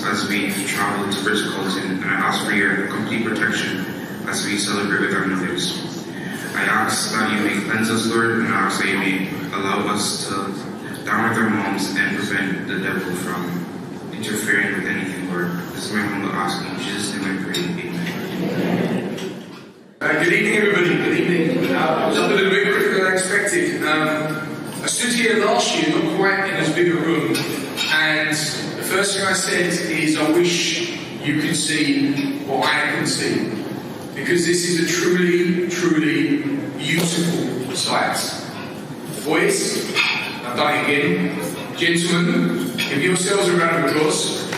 as we travel to Ritz-Carlton, and I ask for your complete protection as we celebrate with our mothers. I ask that you may cleanse us, Lord, and I ask that you may allow us to down with our moms and prevent the devil from interfering with anything, Lord. This is my humble ask. In Jesus' name I pray. Amen. Good evening, everybody. Good evening. It was a little bit quicker than I expected. I stood here last year, not quite in as big a room, and the first thing I said is, I wish you could see what I can see, because this is a truly, truly beautiful sight. Boys, I've done it again. Gentlemen, give yourselves a round of applause.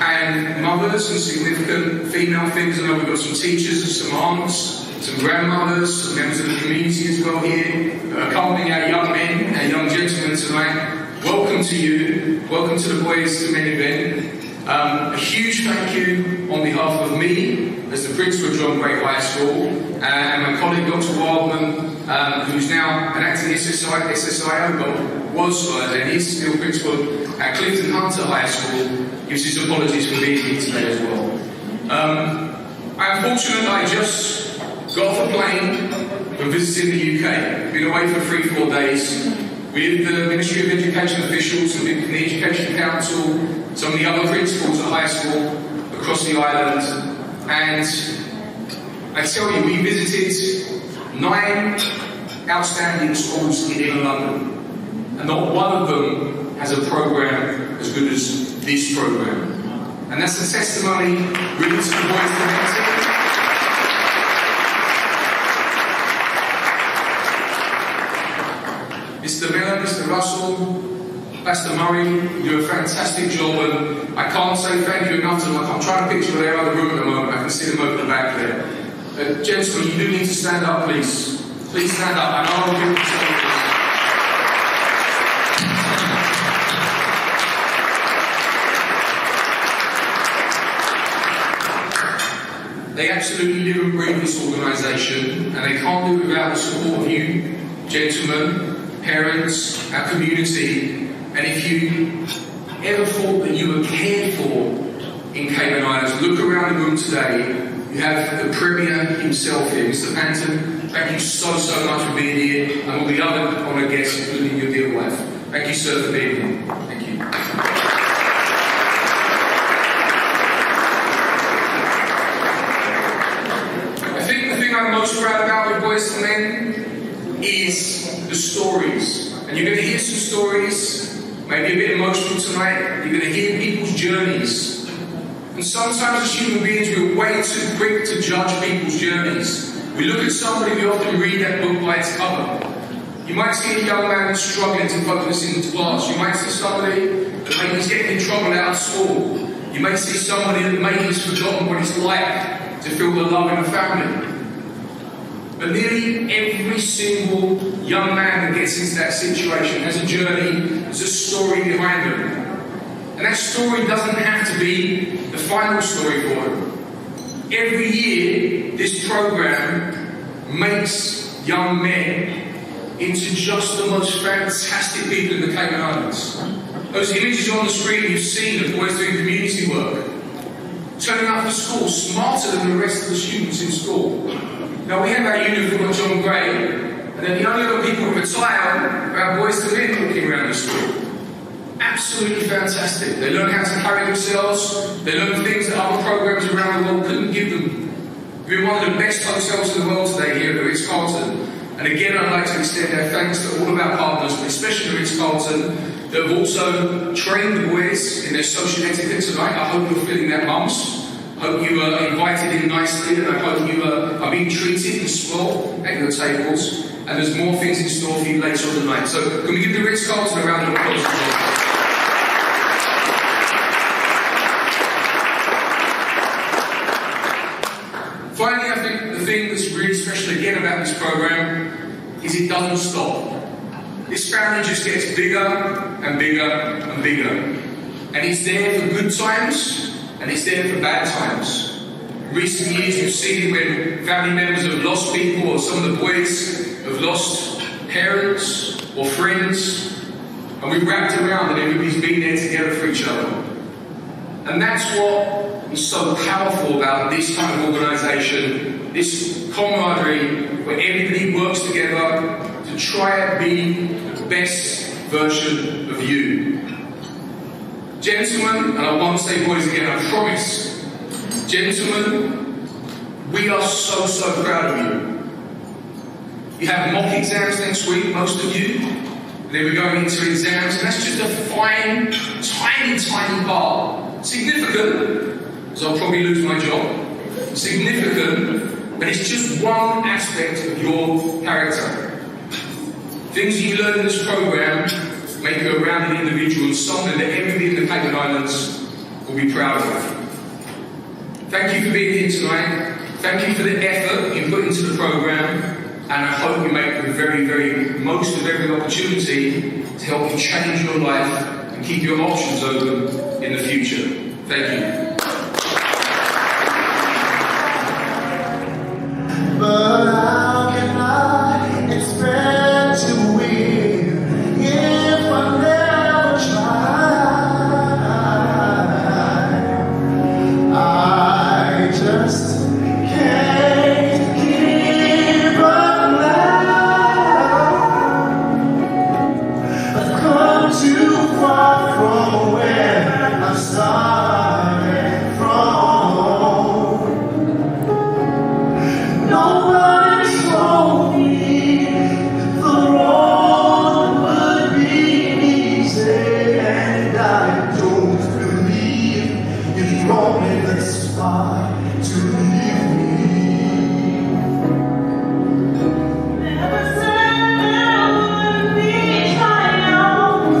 And mothers and significant female figures. I know we've got some teachers and some aunts, some grandmothers, some members of the community as well here, accompanying our young men and young gentlemen tonight. Welcome to you. Welcome to the Boyz to Men event. A huge thank you on behalf of me as the principal of John Gray High School, and my colleague Dr. Wildman, who's now an acting SSIO, but was and is still principal at Clifton Hunter High School, gives his apologies for being here today as well. I'm fortunate I just got off a plane from visiting the UK. Been away for 3-4 days with the Ministry of Education officials and with the Education Council, some of the other principals at high school across the island, and I tell you, we visited 9 outstanding schools in inner London, and not one of them has a programme as good as this programme. And that's a testimony really to the Boyz to Men team. Mr. Miller, Mr. Russell, Pastor Murray, you do a fantastic job, and I can't say thank you enough to them. I'm trying to picture their other room at the moment. I can see them over the back there. Gentlemen, you do need to stand up, please. Please stand up. I know I'll give you something. They absolutely live and breathe this organisation, and they can't do it without the support of you, gentlemen, parents, our community. And if you ever thought that you were cared for in Cayman Islands, look around the room today. You have the Premier himself here, Mr. Panton. Thank you so much for being here, and all the other honoured guests, including your dear wife. Thank you, sir, for being here. Thank you. I think the thing I'm most proud about with Boyz to Men is the stories. And you're going to hear some stories, maybe a bit emotional tonight. You're going to hear people's journeys. And sometimes as human beings, we're way too quick to judge people's journeys. We look at somebody, we often read that book by its cover. You might see a young man struggling to focus into class. You might see somebody that maybe is getting in trouble out of school. You may see somebody that maybe has forgotten what it's like to feel the love in a family. But nearly every single young man that gets into that situation has a journey, there's a story behind them. And that story doesn't have to be the final story for them. Every year, this program makes young men into just the most fantastic people in the Cayman Islands. Those images on the screen you've seen of boys doing community work, turning up for school smarter than the rest of the students in school. Now we have our uniform at John Gray, and then the only other people who retire are our Boyz to Men looking around the school. Absolutely fantastic. They learn how to carry themselves, they learn things that other programs around the world couldn't give them. We're in one of the best hotels in the world today here at the Ritz-Carlton. And again, I'd like to extend our thanks to all of our partners, but especially the Ritz-Carlton, that have also trained the boys in their social etiquette tonight. I hope you're feeling that, mums. I hope you are invited in nicely, and I hope you are being treated and spoiled at your tables. And there's more things in store for you later on tonight. So can we give the Ritz-Carlton a round of applause? Finally, I think the thing that's really special again about this program is it doesn't stop. This family just gets bigger and bigger and bigger. And it's there for good times, and it's there for bad times. In recent years, you've seen when family members have lost people, or some of the boys have lost parents, or friends, and we've wrapped around and everybody's been there together for each other. And that's what is so powerful about this kind of organisation, this camaraderie, where everybody works together to try and be the best version of you. Gentlemen, and I won't say boys again, I promise. Gentlemen, we are so, so proud of you. You have mock exams next week, most of you. And then we're going into exams, and that's just a fine, tiny, tiny part. Significant, because I'll probably lose my job. Significant, but it's just one aspect of your character. Things you learn in this program make you a rounded individual and something that everybody in the Cayman Islands will be proud of. Thank you for being here tonight. Thank you for the effort you put into the program. And I hope you make the very, very most of every opportunity to help you change your life and keep your options open in the future. Thank you. But how can I expect to win if I never try? I just can't give up now. I've come too far from where I started from. Nobody told me the road would be easy, and I don't believe you brought me this far to leave me. Never said there would be triumph,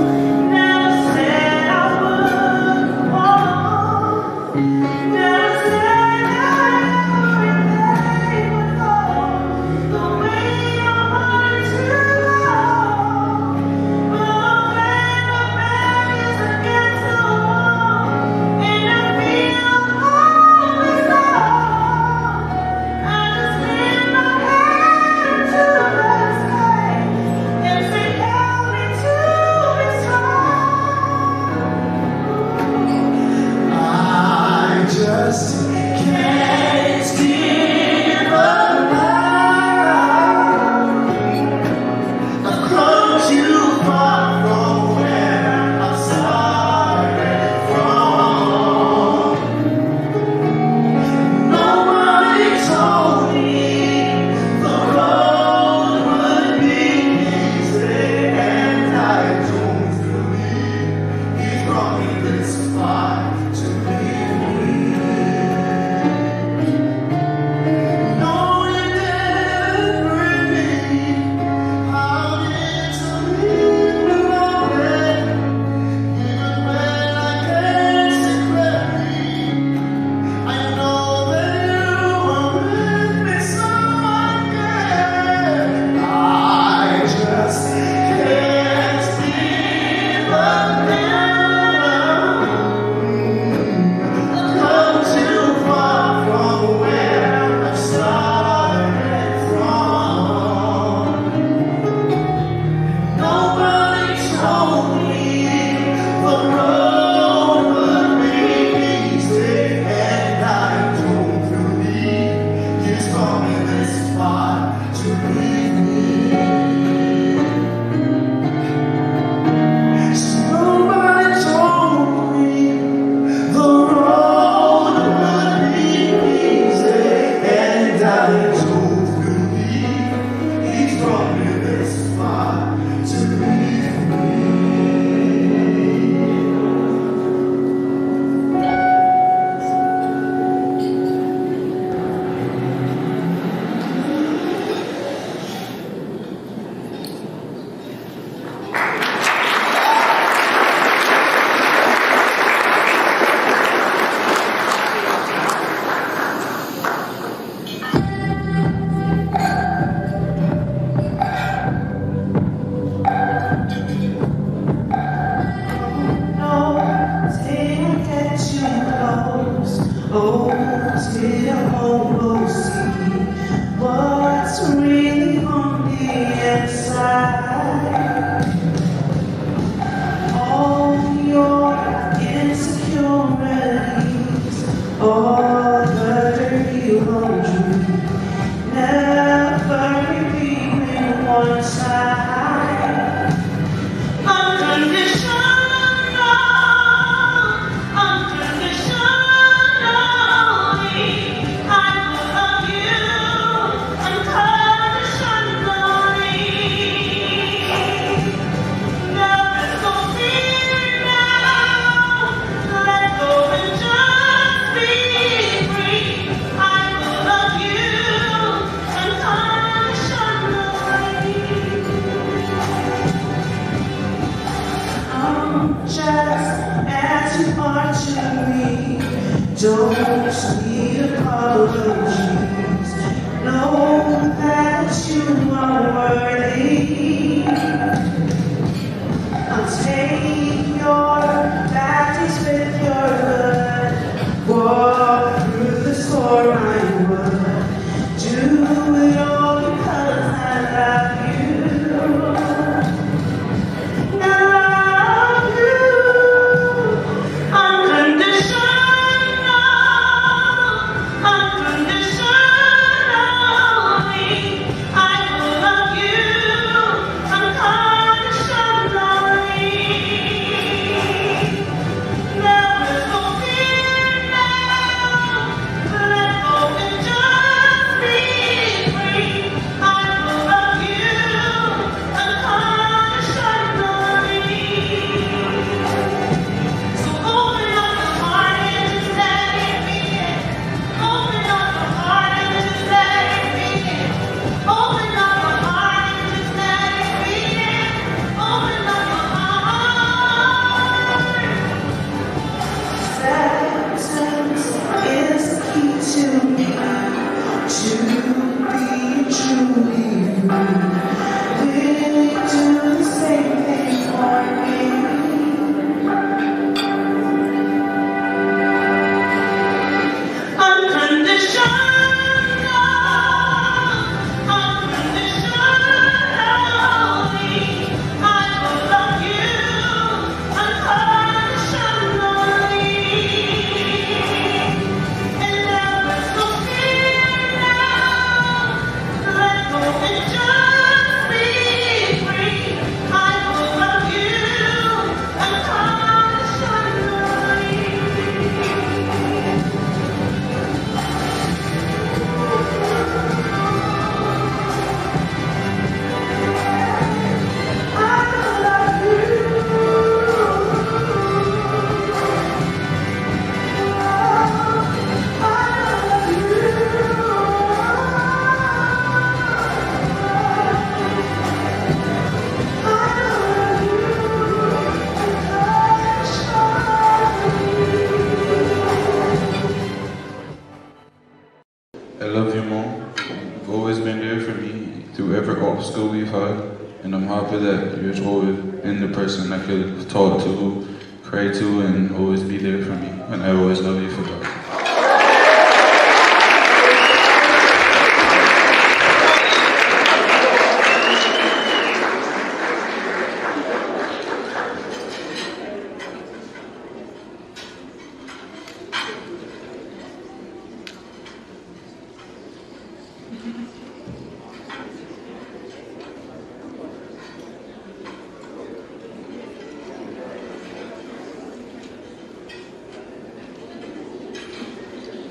never said I would walk, never said I would repay the way I wanted to go. But when the back is against the wall and I feel all is lost, I just lift my hand to the sky and say, help me to be strong. I just can't give up now. I've come too far from where I started from. Nobody told me the road would be easy, and I don't believe he brought me this far to leave me. No, you didn't bring me out here to leave me lonely, even when I can't see clearly. I know that you were with me, so again I just can't give up now. I've come too far from where I started from. Nobody told me the road would be easy, and I don't believe he's brought me this far to leave me. So nobody told me the road would be easy, and I don't believe he's brought me this far to leave me. What's really on the inside? hold you. Never repeating one side. Unconditional, unconditionally, I will love you unconditionally. There is no fear now. Let go and just be free. I will love you unconditionally. Just as you are to me, don't need apologies. Know that you are worthy. I'll take your battles with your blood. Walk through the storm, I would do it all because I love you. I love you, Mom. You've always been there for me through every obstacle we've had, and I'm happy that you've always been the person I could talk to, cry to, and always be there for me. And I always love you for that.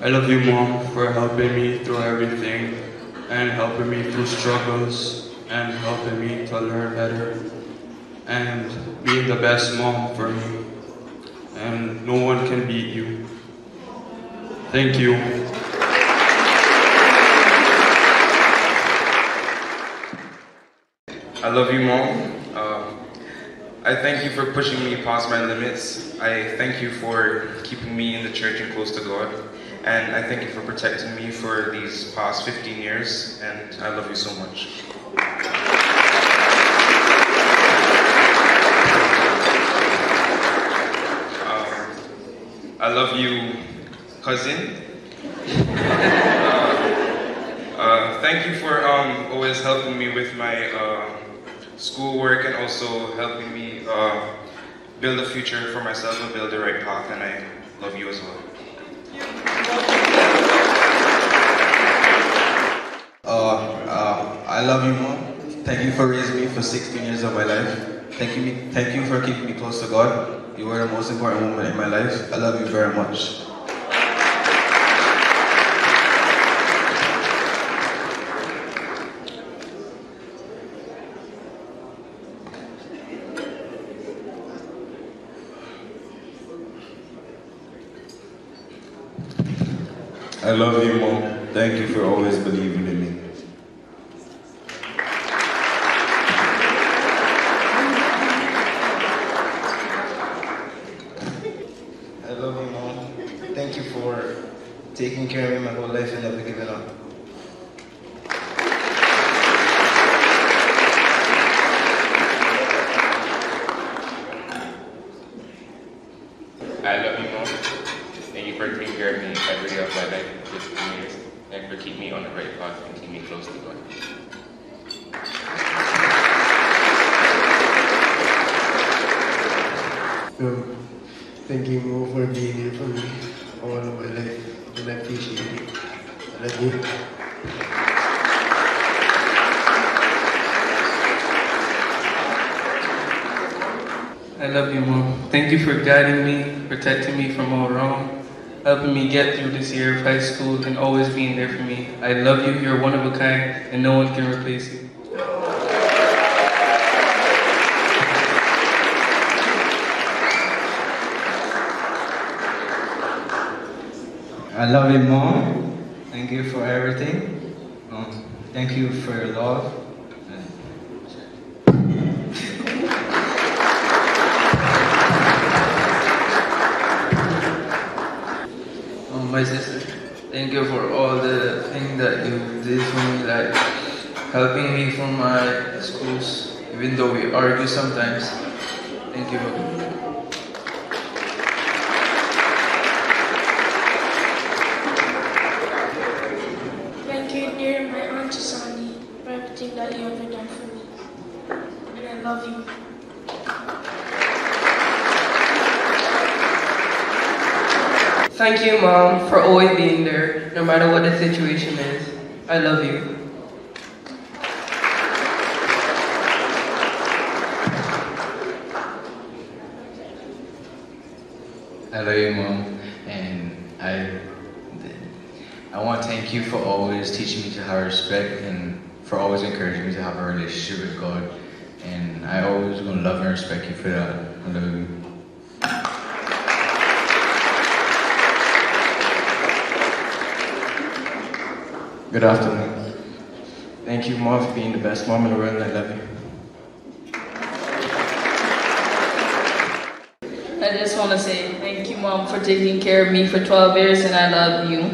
I love you, Mom, for helping me through everything and helping me through struggles and helping me to learn better and being the best mom for me. And no one can beat you. Thank you. I love you, Mom. I thank you for pushing me past my limits. I thank you for keeping me in the church and close to God. And I thank you for protecting me for these past 15 years. And I love you so much. I love you, cousin. Thank you for always helping me with my schoolwork and also helping me build a future for myself and build the right path, and I love you as well. I love you, Mom. Thank you for raising me for 16 years of my life. Thank you for keeping me close to God. You were the most important moment in my life. I love you very much. I love you, Mom. Thank you for always believing in me. I love you, Mom. Thank you for taking care of me my whole life and never giving up. I love you, Mom. Thank you for taking care of me every day of my life for 15 years. Thank you for keeping me on the right path and keeping me close to God. Thank you, Mom, for being here for me all of my life, and I appreciate it. I love you. I love you, Mom. Thank you for guiding me, protecting me from all wrong, helping me get through this year of high school, and always being there for me. I love you. You're one of a kind, and no one can replace you. I love you, Mom. Thank you for everything. Thank you for your love. My sister, thank you for all the things that you did for me, like helping me for my schools, even though we argue sometimes. Thank you. Thank you, dear my Auntie Sani, for everything that you ever done for me. And I love you. Thank you, Mom, for always being there, no matter what the situation is. I love you. I love you, Mom, and I want to thank you for always teaching me to have respect and for always encouraging me to have a relationship with God. And I always gonna love and respect you for that. I love you. Good afternoon. Thank you, Mom, for being the best mom in the world, and I love you. I just want to say thank you, Mom, for taking care of me for 12 years, and I love you.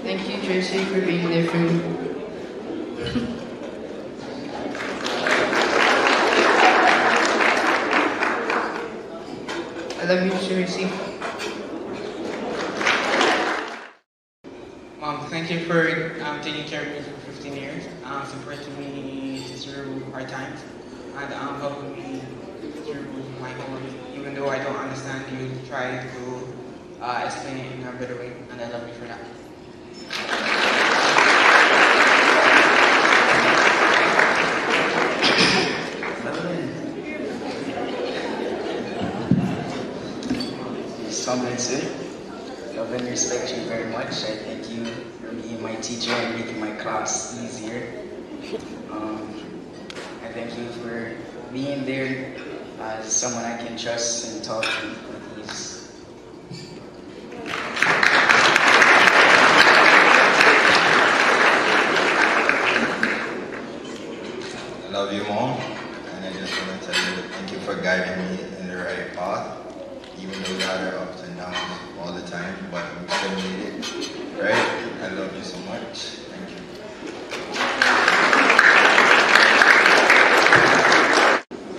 Thank you, Tracy, for being there for me. I love you, Tracy. Mom, thank you for taking care of me for 15 years, supporting me through hard times, and helping me through my goals. Even though I don't understand, you try to explain it in a better way, and I love you for that. Something to love and respect you very much. I thank you for being my teacher and making my class easier. I thank you for being there as someone I can trust and talk to with ease. I love you, Mom, and I just want to tell you thank you for guiding me in the right path. even though we had our ups and downs all the time, but we still made it, right? I love you so much. Thank you.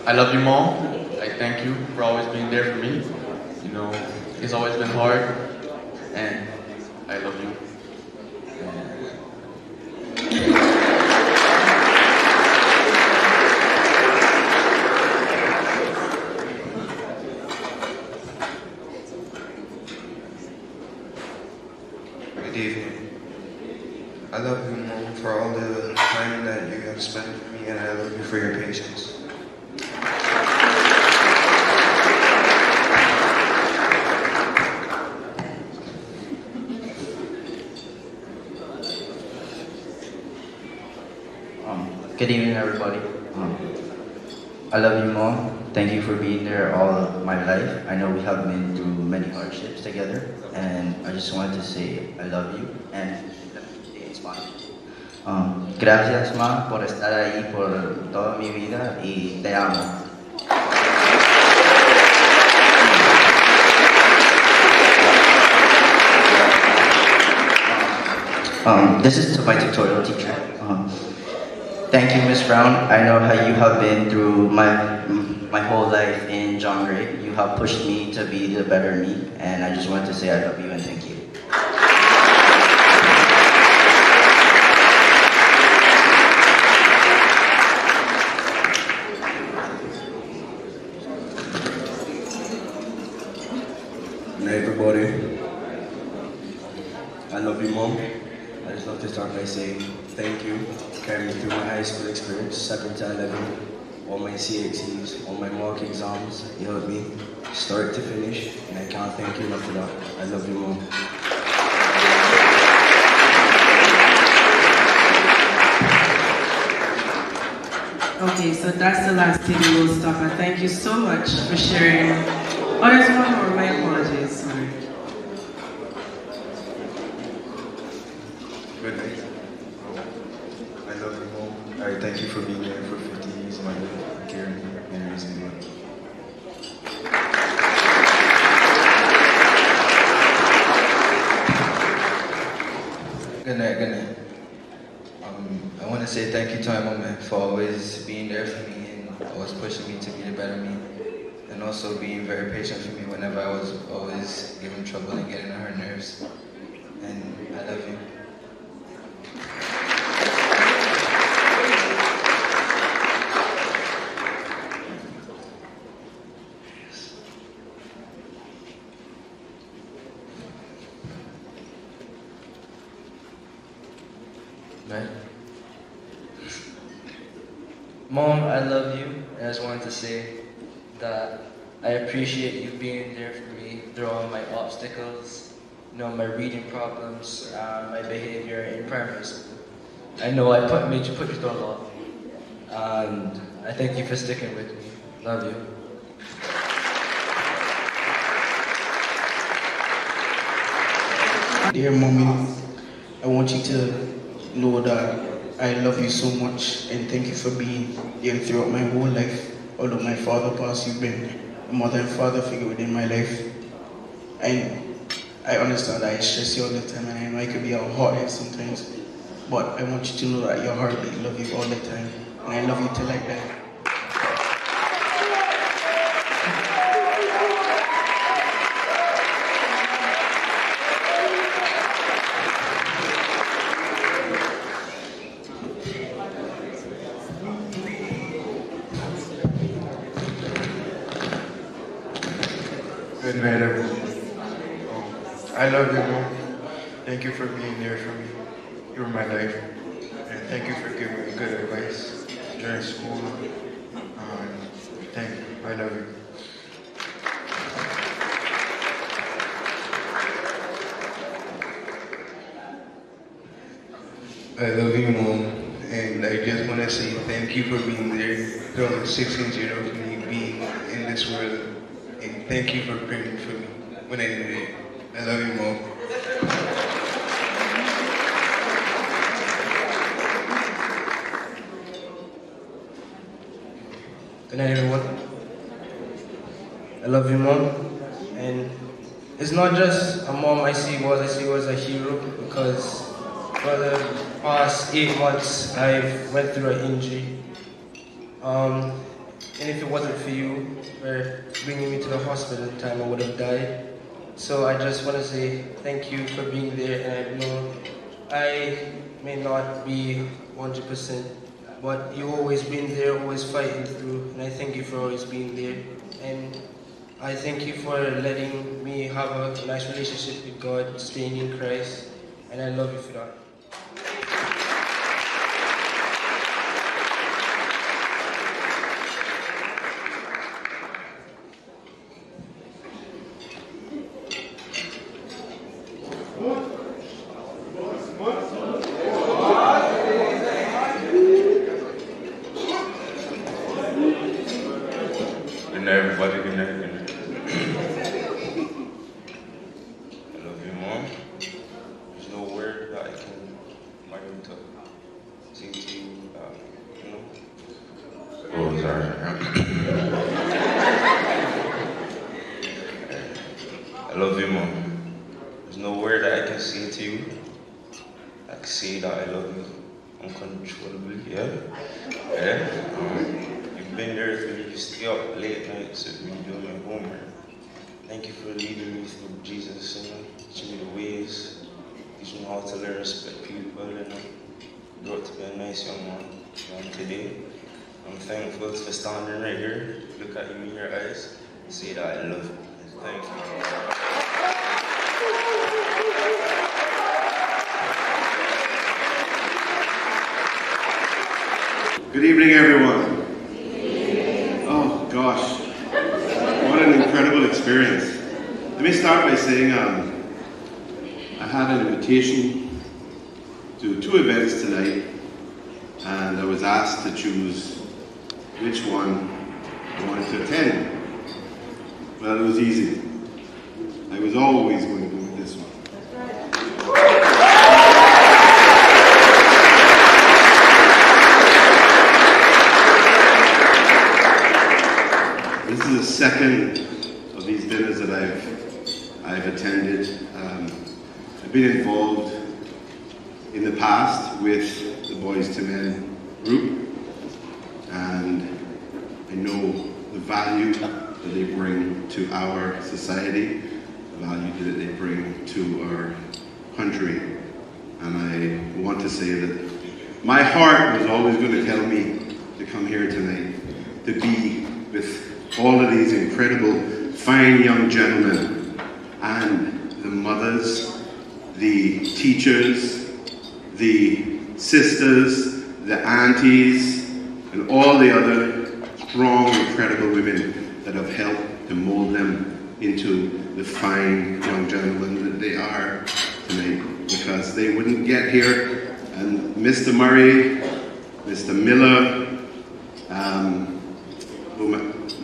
I love you, Mom. I thank you for always being there for me. You know, it's always been hard, and I love you. Good evening. I love you, Mom, for all the time that you have spent with me, and I love you for your patience. Good evening, everybody. I love you, Mom. Thank you for being there all of my life. I know we have been through many hardships together, and I just wanted to say I love you and in Spanish. Gracias, Ma, por estar ahí por toda mi vida y te amo. This is to my tutorial teacher. Thank you, Miss Brown. I know how you have been through my whole life in John Gray. You have pushed me to be the better me, and I just wanted to say I love you and thank you. Good night, everybody. I love you, Mom. I just love to start by saying thank you for carrying me through my high school experience, 2nd to 11, all my CXCs, all my mock exams. You helped me start to finish, and I can't thank you enough for that. I love you, Mom. Okay, so that's the last thing we'll stop. And thank you so much for sharing. Oh, there's one more. My apologies. Sorry. Good night. I love you, Mom. I thank you for being there for 15 years of my life, caring for me and raising me up. Good night, good night. I want to say thank you to my mom for always being there for me and always pushing me to be the better me. And also being very patient for me whenever I was always giving trouble and getting on her nerves. And I love you. Right. Mom, I love you. I just wanted to say that I appreciate you being there for me through all my obstacles, you know, my reading problems, my behavior in primary school. I know I made you put you through a lot, and I thank you for sticking with me. Love you. Dear Mommy, I want you to know that I love you so much and thank you for being there throughout my whole life. Although my father passed, you've been a mother and father figure within my life. And I understand that I stress you all the time, and I know I could be a hothead sometimes. But I want you to know that your heart, I love you all the time. And I love you till I die. Good night, everyone. I love you, Mom. Thank you for being there for me. You were my life. And thank you for giving me good advice during school. Thank you. I love you. I love you, Mom. And I just want to say thank you for being there throughout the 16 years of me being in this world. And thank you for praying for me when I needed it. I love you, Mom. Good night, everyone. I love you, Mom. And it's not just a mom I see you as a hero, because for the past 8 months I went through an injury. And if it wasn't for you for bringing me to the hospital at the time, I would have died. So I just want to say thank you for being there, and I know I may not be 100%, but you've always been there, always fighting through, and I thank you for always being there. And I thank you for letting me have a nice relationship with God, staying in Christ, and I love you for that. Everybody, good night. I love you, Mom. There's no word that I can find to say to you, you know. Oh, sorry. I love you, Mom. There's no word that I can say to you. I can say that I love you uncontrollably, yeah? You've been there for me. You stay up late nights with me doing my homework. Thank you for leading me through Jesus, you know, teaching me the ways, teaching me how to learn respect people, you know. You grew up to be a nice young man. And today, I'm thankful for standing right here, look at you in your eyes, and say that I love you. Thank you. Good evening, everyone. Oh gosh, what an incredible experience. Let me start by saying I had an invitation to 2 events tonight, and I was asked to choose which one I wanted to attend. Well, it was easy. I was always going to go with this one. This is the second of these dinners that I've attended. I've been involved in the past with the Boyz II Men group, and I know the value that they bring to our society, the value that they bring to our country. And I want to say that my heart was always going to tell me to come here tonight, to be with all of these incredible, fine young gentlemen, and the mothers, the teachers, the sisters, the aunties, and all the other strong, incredible women that have helped to mold them into the fine young gentlemen that they are tonight, because they wouldn't get here. And Mr. Murray, Mr. Miller,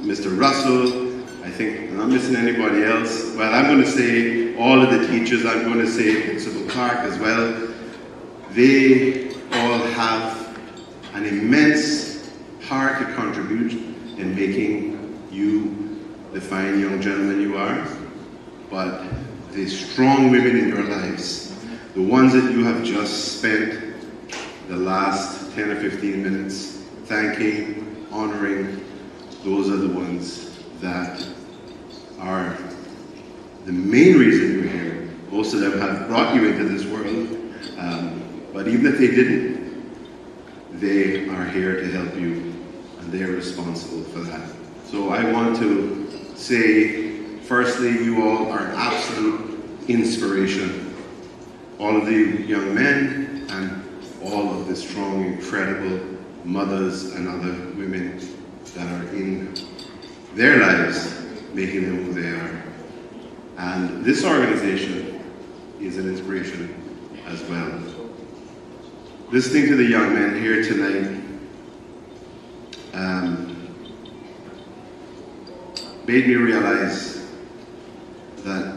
Mr. Russell, I think, I'm not missing anybody else. Well, I'm going to say all of the teachers, I'm going to say Principal Clark as well. They all have an immense part to contribute in making you the fine young gentleman you are. But the strong women in your lives, the ones that you have just spent the last 10 or 15 minutes thanking, honoring, those are the ones that are the main reason you're here. Most of them have brought you into this world, but even if they didn't, they are here to help you, and they are responsible for that. So I want to say, firstly, you all are an absolute inspiration. All of the young men and all of the strong, incredible mothers and other women that are in their lives, making them who they are. And this organization is an inspiration as well. Listening to the young men here tonight made me realize that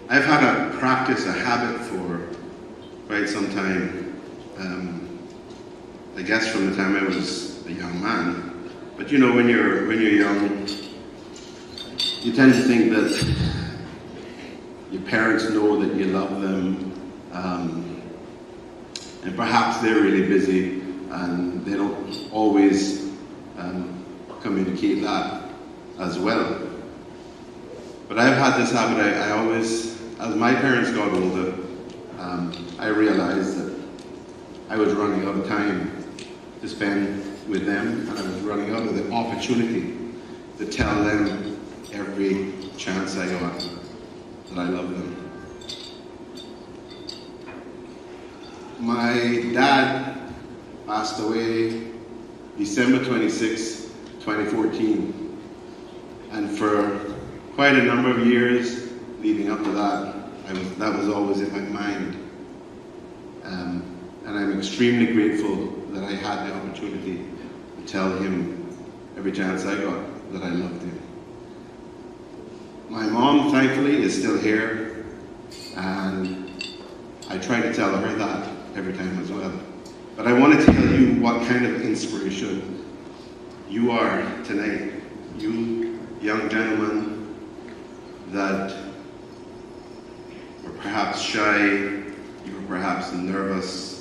I've had a practice, a habit for quite some time. I guess from the time I was a young man. But you know, when you're young, you tend to think that your parents know that you love them, and perhaps they're really busy and they don't always communicate that as well. But I've had this habit, I always, as my parents got older, I realized that I was running out of time to spend with them, and I was running out of the opportunity to tell them every chance I got that I love them. My dad passed away December 26, 2014, and for quite a number of years leading up to that, that was always in my mind. And I'm extremely grateful that I had the opportunity to tell him every chance I got that I loved him. My mom, thankfully, is still here, and I try to tell her that every time as well. But I want to tell you what kind of inspiration you are tonight. You young gentlemen that were perhaps shy, you were perhaps nervous.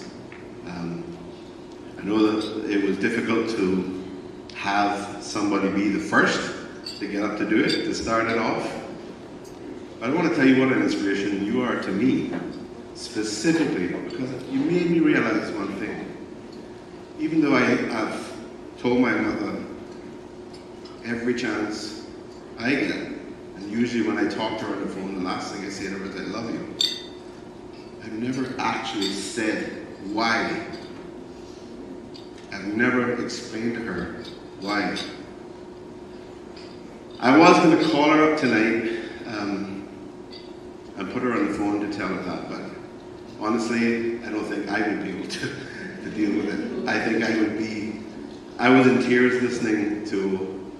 I know that it was difficult to have somebody be the first to get up to do it, to start it off. But I want to tell you what an inspiration you are to me, specifically, because you made me realize one thing. Even though I've told my mother every chance I get, and usually when I talk to her on the phone, the last thing I say to her is, I love you. I've never actually said why. I've never explained to her why. I was going to call her up tonight and put her on the phone to tell her that, but honestly, I don't think I would be able to deal with it. I think I was in tears listening to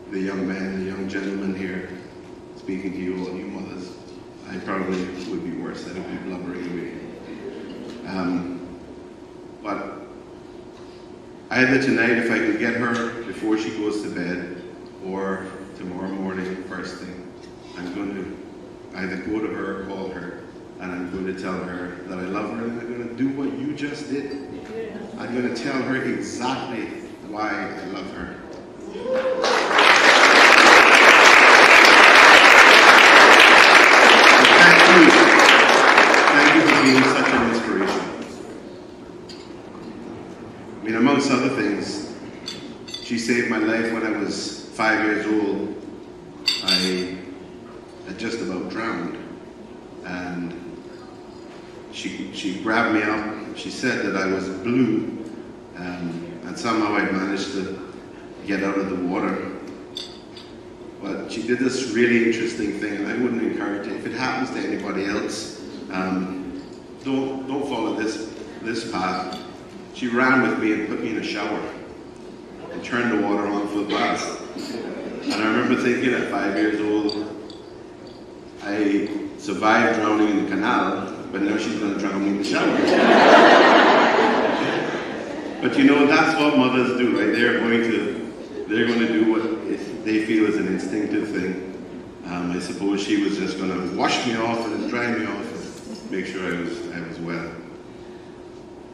the young man, the young gentleman here speaking to you, all you mothers. I probably would be worse. I would be blubbering away. But either tonight, if I can get her before she goes to bed, or tomorrow morning, first thing, I'm going to either go to her or call her, and I'm going to tell her that I love her, and I'm going to do what you just did. I'm going to tell her exactly why I love her. Thank you for being such an inspiration. I mean, amongst other things, she saved my life when I was 5 years old. I had just about drowned, and she grabbed me up. She said that I was blue, and somehow I managed to get out of the water. But she did this really interesting thing, and I wouldn't encourage it. If it happens to anybody else, don't follow this path. She ran with me and put me in a shower and turned the water on full blast. And I remember thinking at 5 years old, I survived drowning in the canal, but now she's going to drown me in the shower. But you know, that's what mothers do, right? They're going to do what they feel is an instinctive thing. I suppose she was just going to wash me off and dry me off and make sure I was well.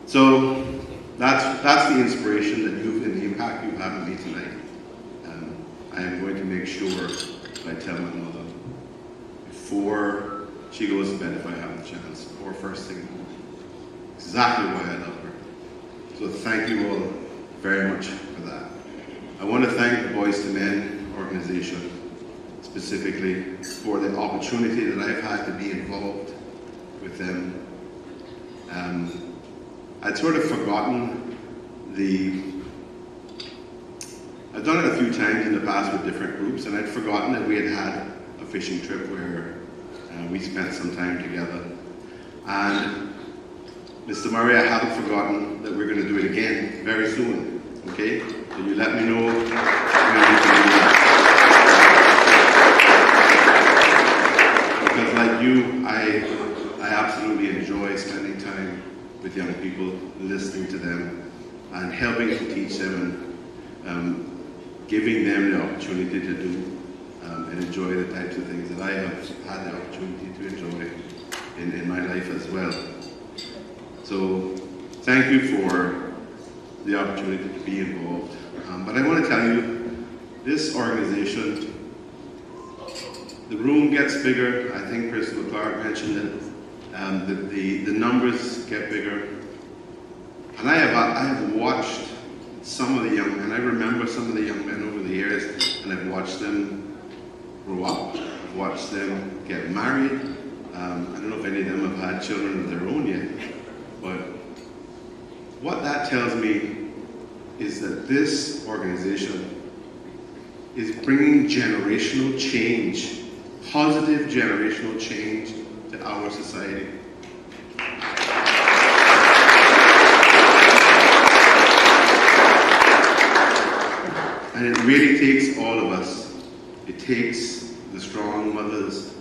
So that's the inspiration that and the impact you've had on me tonight. I am going to make sure that I tell my mother before she goes to bed, if I have the chance, or first thing in the morning, exactly why I love her. So thank you all very much for that. I want to thank the Boyz II Men organization specifically for the opportunity that I've had to be involved with them. I'd sort of forgotten I've done it a few times in the past with different groups, and I'd forgotten that we had a fishing trip where we spent some time together. And Mr. Murray, I haven't forgotten that we're going to do it again very soon, okay? So you let me know when we can do that. Because like you, I absolutely enjoy spending time with young people, listening to them, and helping to teach them, and giving them the opportunity to do and enjoy the types of things that I have had the opportunity to enjoy in my life as well. So thank you for the opportunity to be involved. But I want to tell you, this organization, the room gets bigger. I think Principal Clark mentioned it. The numbers get bigger. And I have watched some of the young men. I remember some of the young men over the years, and I've watched them grow up. I've watched them get married. I don't know if any of them have had children of their own yet, but what that tells me is that this organization is bringing generational change, positive generational change to our society. And it really takes all of us. It takes the strong mothers,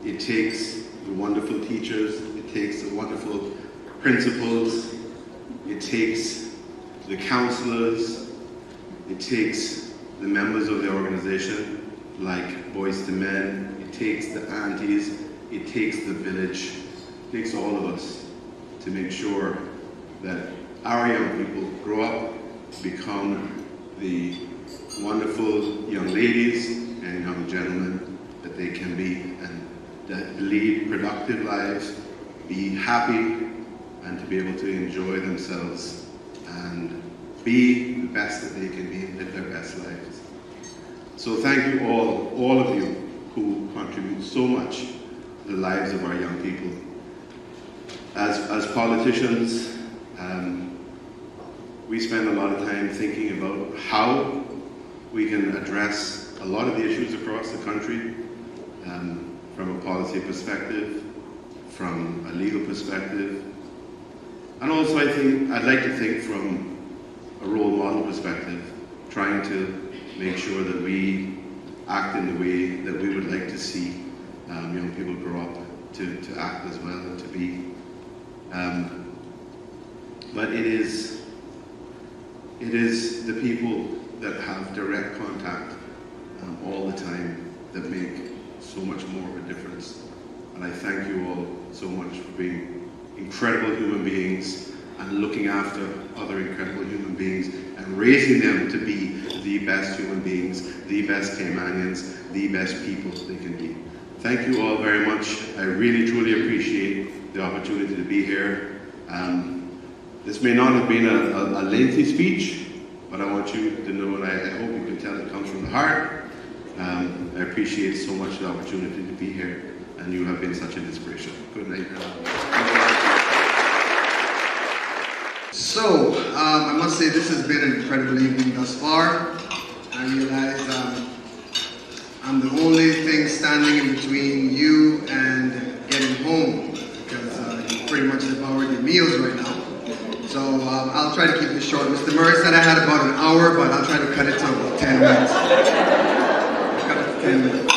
it takes the wonderful teachers, it takes the wonderful principals, it takes the counselors, it takes the members of the organization like Boyz II Men, it takes the aunties, it takes the village, it takes all of us to make sure that our young people grow up, become the wonderful young ladies and young gentlemen that they can be, and that lead productive lives, be happy, and to be able to enjoy themselves and be the best that they can be and live their best lives. So thank you all of you who contribute so much to the lives of our young people. As politicians, we spend a lot of time thinking about how we can address a lot of the issues across the country, from a policy perspective, from a legal perspective, and also I'd like to think from a role model perspective, trying to make sure that we act in the way that we would like to see young people grow up to act as well and to be. But it is the people that have direct contact all the time that make so much more of a difference. And I thank you all so much for being incredible human beings and looking after other incredible human beings and raising them to be the best human beings, the best Caymanians, the best people they can be. Thank you all very much. I really, truly appreciate the opportunity to be here. This may not have been a lengthy speech, but I want you to know, and I hope you can tell it comes from the heart. I appreciate so much the opportunity to be here, and you have been such an inspiration. Good night. So, I must say this has been an incredible evening thus far. I realize I'm the only thing standing in between you and getting home, because you pretty much devoured your meals right now. So I'll try to keep this short. Mr. Murray said I had about an hour, but I'll try to cut it to about 10 minutes. Cut it to 10 minutes.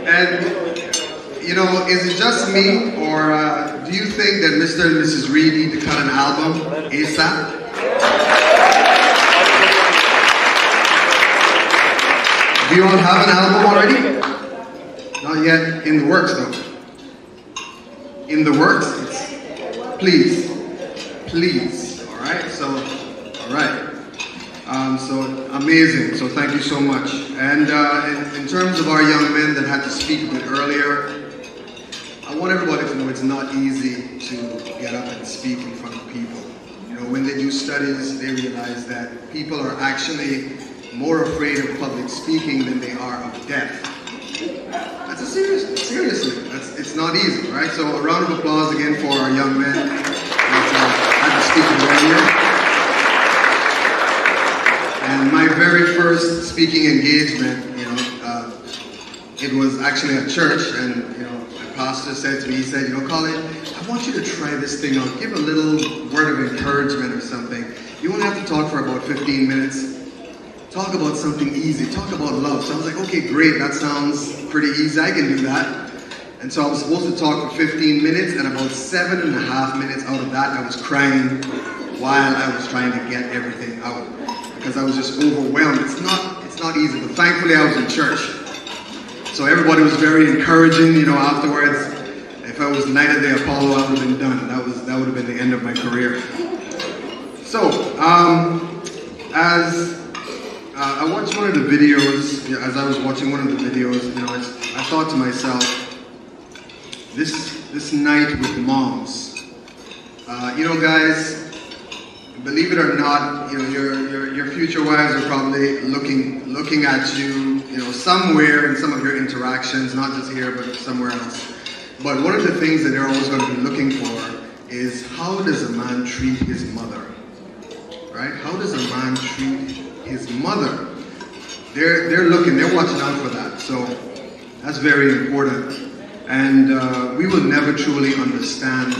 And, you know, is it just me, or do you think that Mr. and Mrs. Reed need to cut an album ASAP? Do you all have an album already? Not yet. In the works, though. In the works? Please. Please. All right? So, all right. So, amazing. So, thank you so much. And in terms of our young men that had to speak a bit earlier, I want everybody to know it's not easy to get up and speak in front of people. You know, when they do studies, they realize that people are actually more afraid of public speaking than they are of death. That's seriously, it's not easy, right? So a round of applause again for our young men that had to speak earlier. And my very first speaking engagement, you know, it was actually at church, and you know, my pastor said to me, he said, you know, Colin, I want you to try this thing out. Give a little word of encouragement or something. You won't have to talk for about 15 minutes. Talk about something easy. Talk about love. So I was like, okay, great. That sounds pretty easy. I can do that. And so I was supposed to talk for 15 minutes, and about 7.5 minutes out of that, I was crying while I was trying to get everything out, because I was just overwhelmed. It's not not easy, but thankfully I was in church. So everybody was very encouraging, you know, afterwards. If I was Knight of the Apollo, I would have been done. That would have been the end of my career. So, as I watched one of the videos, as I was watching one of the videos, you know, I thought to myself, this night with moms. You know, guys, believe it or not, you know, your future wives are probably looking at you, you know, somewhere in some of your interactions, not just here, but somewhere else. But one of the things that they're always going to be looking for is, how does a man treat his mother? Right? How does a man treat his mother? They're looking, they're watching out for that. So that's very important. And we will never truly understand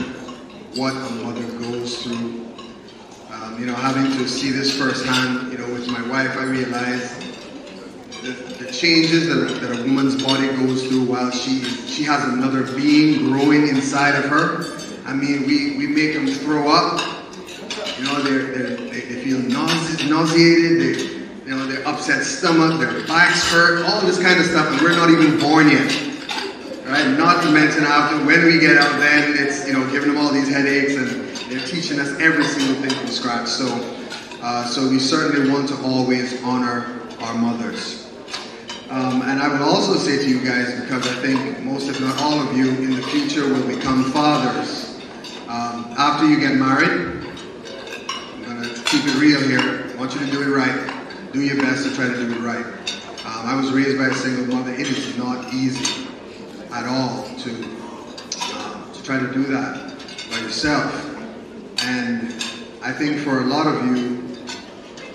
what a mother goes through. You know, having to see this firsthand, you know, with my wife, I realized the changes that a woman's body goes through while she has another being growing inside of her. I mean, we make them throw up. You know, they feel nauseated. You know, they're upset stomach, their backs hurt, all this kind of stuff, and we're not even born yet. Right? Not to mention after, when we get out, then it's, you know, giving them all these headaches, and they're teaching us every single thing from scratch. So we certainly want to always honor our mothers. And I would also say to you guys, because I think most, if not all of you, in the future will become fathers. After you get married, I'm going to keep it real here. I want you to do it right. Do your best to try to do it right. I was raised by a single mother. It is not easy at all to try to do that by yourself. And I think for a lot of you,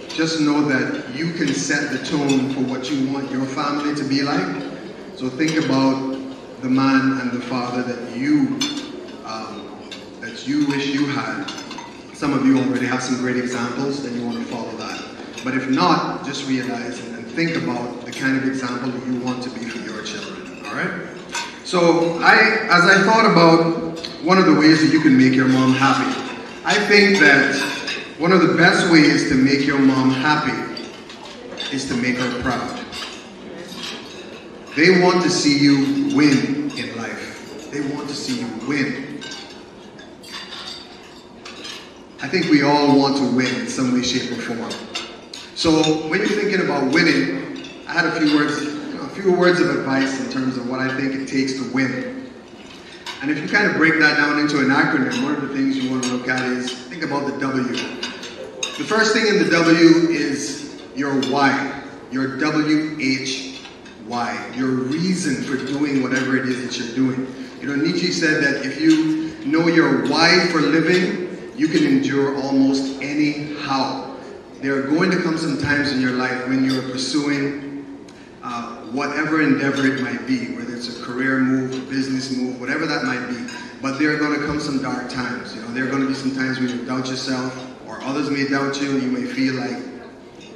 just know that you can set the tone for what you want your family to be like. So think about the man and the father that you wish you had. Some of you already have some great examples, then you want to follow that. But if not, just realize and think about the kind of example that you want to be for your children, all right? So as I thought about one of the ways that you can make your mom happy, I think that one of the best ways to make your mom happy is to make her proud. They want to see you win in life. They want to see you win. I think we all want to win in some way, shape, or form. So when you're thinking about winning, I had a few words of advice in terms of what I think it takes to win. And if you kind of break that down into an acronym, one of the things you want to look at is, think about the W. The first thing in the W is your why, your W-H-Y, your reason for doing whatever it is that you're doing. You know, Nietzsche said that if you know your why for living, you can endure almost any how. There are going to come some times in your life when you're pursuing whatever endeavor it might be, whether it's a career move, a business move, whatever that might be. But there are going to come some dark times. You know, there are going to be some times when you doubt yourself, or others may doubt you, and you may feel like,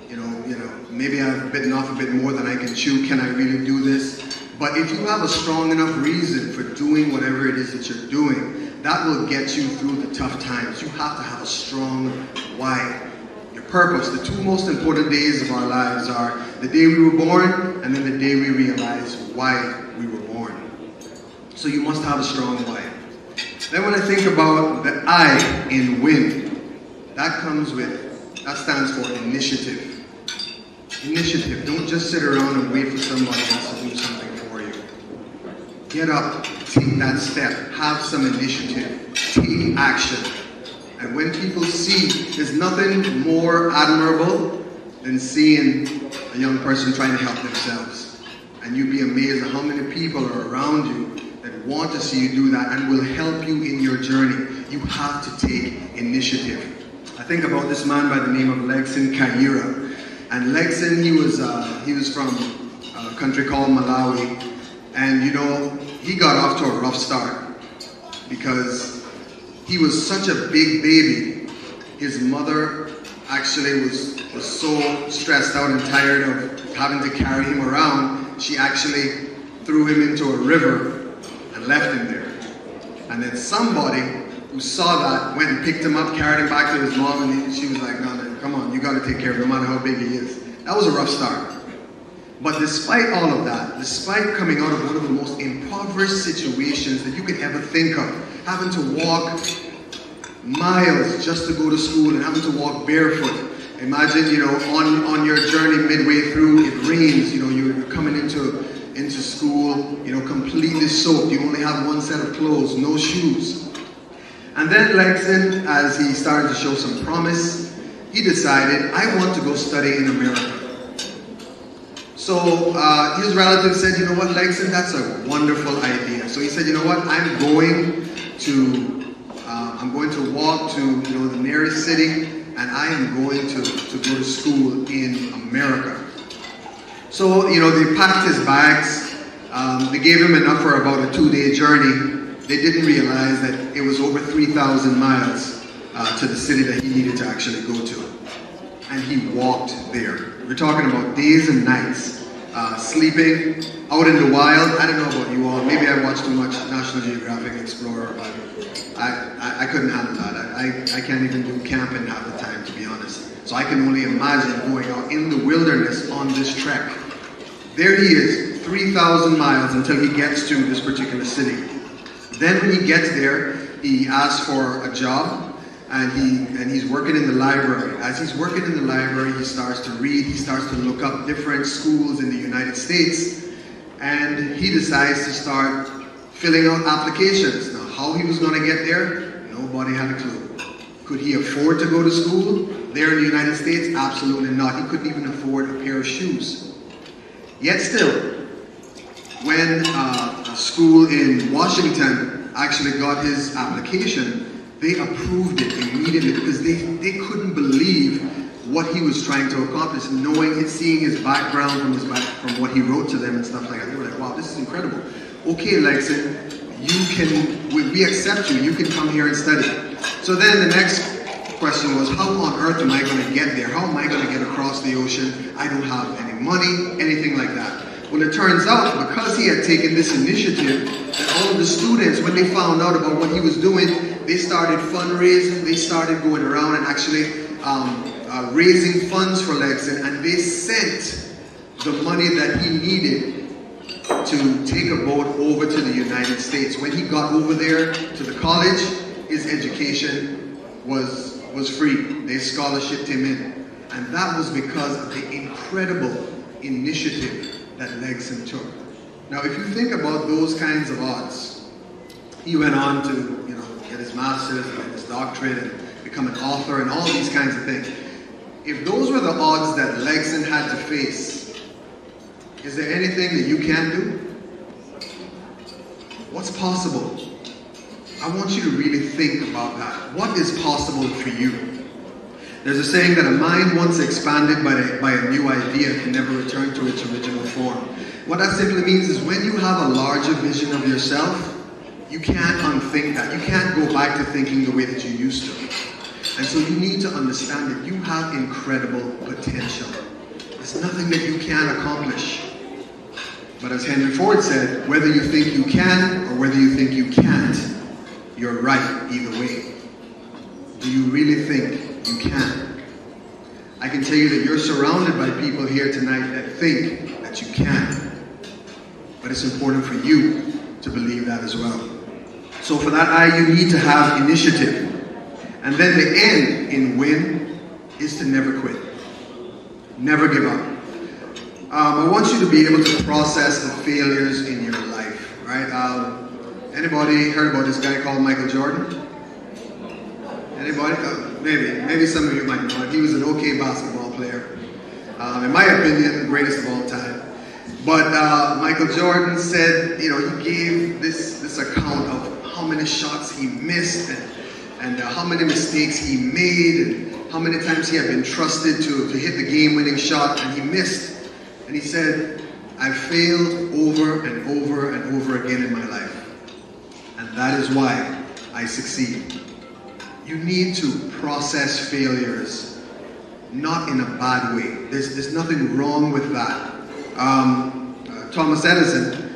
you know, maybe I've bitten off a bit more than I can chew. Can I really do this? But if you have a strong enough reason for doing whatever it is that you're doing, that will get you through the tough times. You have to have a strong why. Your purpose. The two most important days of our lives are the day we were born, and then the day we realize why we were born. So you must have a strong why. Then when I think about the I in win, that stands for initiative. Initiative. Don't just sit around and wait for somebody else to do something for you. Get up, take that step, have some initiative, take action. And when people see, there's nothing more admirable than seeing a young person trying to help themselves. And you'd be amazed at how many people are around you that want to see you do that and will help you in your journey. You have to take initiative. I think about this man by the name of Legson Kaira. And Legson, he was from a country called Malawi. And you know, he got off to a rough start because he was such a big baby. His mother actually was so stressed out and tired of having to carry him around, she actually threw him into a river and left him there. And then somebody who saw that went and picked him up, carried him back to his mom, and she was like, no, come on, you got to take care of him no matter how big he is. That was a rough start. But despite all of that, despite coming out of one of the most impoverished situations that you could ever think of, having to walk miles just to go to school and having to walk barefoot. Imagine, on your journey midway through, it rains, you're coming into school, completely soaked. You only have one set of clothes, no shoes. And then Lexon, as he started to show some promise, he decided, I want to go study in America. So his relative said, you know what, Lexon, that's a wonderful idea. So he said, you know what, I'm going to walk to the nearest city, and I am going to go to school in America. So they packed his bags. They gave him enough for about a 2-day journey. They didn't realize that it was over 3,000 miles to the city that he needed to actually go to. And he walked there. We're talking about days and nights, sleeping out in the wild. I don't know about you all. Maybe I watched too much National Geographic Explorer, but I couldn't handle that. I can't even do camping half the time, to be honest. So I can only imagine going out in the wilderness on this trek. There he is, 3,000 miles until he gets to this particular city. Then when he gets there, he asks for a job, and he's working in the library. As he's working in the library, he starts to read, he starts to look up different schools in the United States, and he decides to start filling out applications. Now, how he was going to get there, nobody had a clue. Could he afford to go to school there in the United States? Absolutely not. He couldn't even afford a pair of shoes. Yet still, when a school in Washington actually got his application, they approved it immediately because they couldn't believe what he was trying to accomplish, seeing his background from what he wrote to them and stuff like that. They were like, wow, this is incredible. Okay, Lexon, we accept you can come here and study. So then the next question was, how on earth am I going to get there? How am I going to get across the ocean? I don't have any money, anything like that. Well, it turns out, because he had taken this initiative, that all of the students, when they found out about what he was doing, they started fundraising, they started going around and actually raising funds for Lexon, and they sent the money that he needed to take a boat over to the United States. When he got over there to the college, his education was free. They scholarshiped him in. And that was because of the incredible initiative that Lexon took. Now, if you think about those kinds of odds, he went on to, get his master's and get his doctorate and become an author and all these kinds of things. If those were the odds that Lexon had to face, is there anything that you can't do? What's possible? I want you to really think about that. What is possible for you? There's a saying that a mind once expanded by a new idea can never return to its original form. What that simply means is when you have a larger vision of yourself, you can't unthink that. You can't go back to thinking the way that you used to. And so you need to understand that you have incredible potential. There's nothing that you can't accomplish. But as Henry Ford said, whether you think you can or whether you think you can't, you're right either way. Do you really think you can? I can tell you that you're surrounded by people here tonight that think that you can. But it's important for you to believe that as well. So for that, you need to have initiative. And then the end in win is to never quit. Never give up. I want you to be able to process the failures in your life, right? Anybody heard about this guy called Michael Jordan? Anybody? Maybe some of you might know it. He was an okay basketball player. In my opinion, the greatest of all time. But Michael Jordan said, he gave this account of how many shots he missed and how many mistakes he made and how many times he had been trusted to hit the game-winning shot and he missed. And he said, I failed over and over and over again in my life. And that is why I succeed. You need to process failures, not in a bad way. There's nothing wrong with that. Thomas Edison,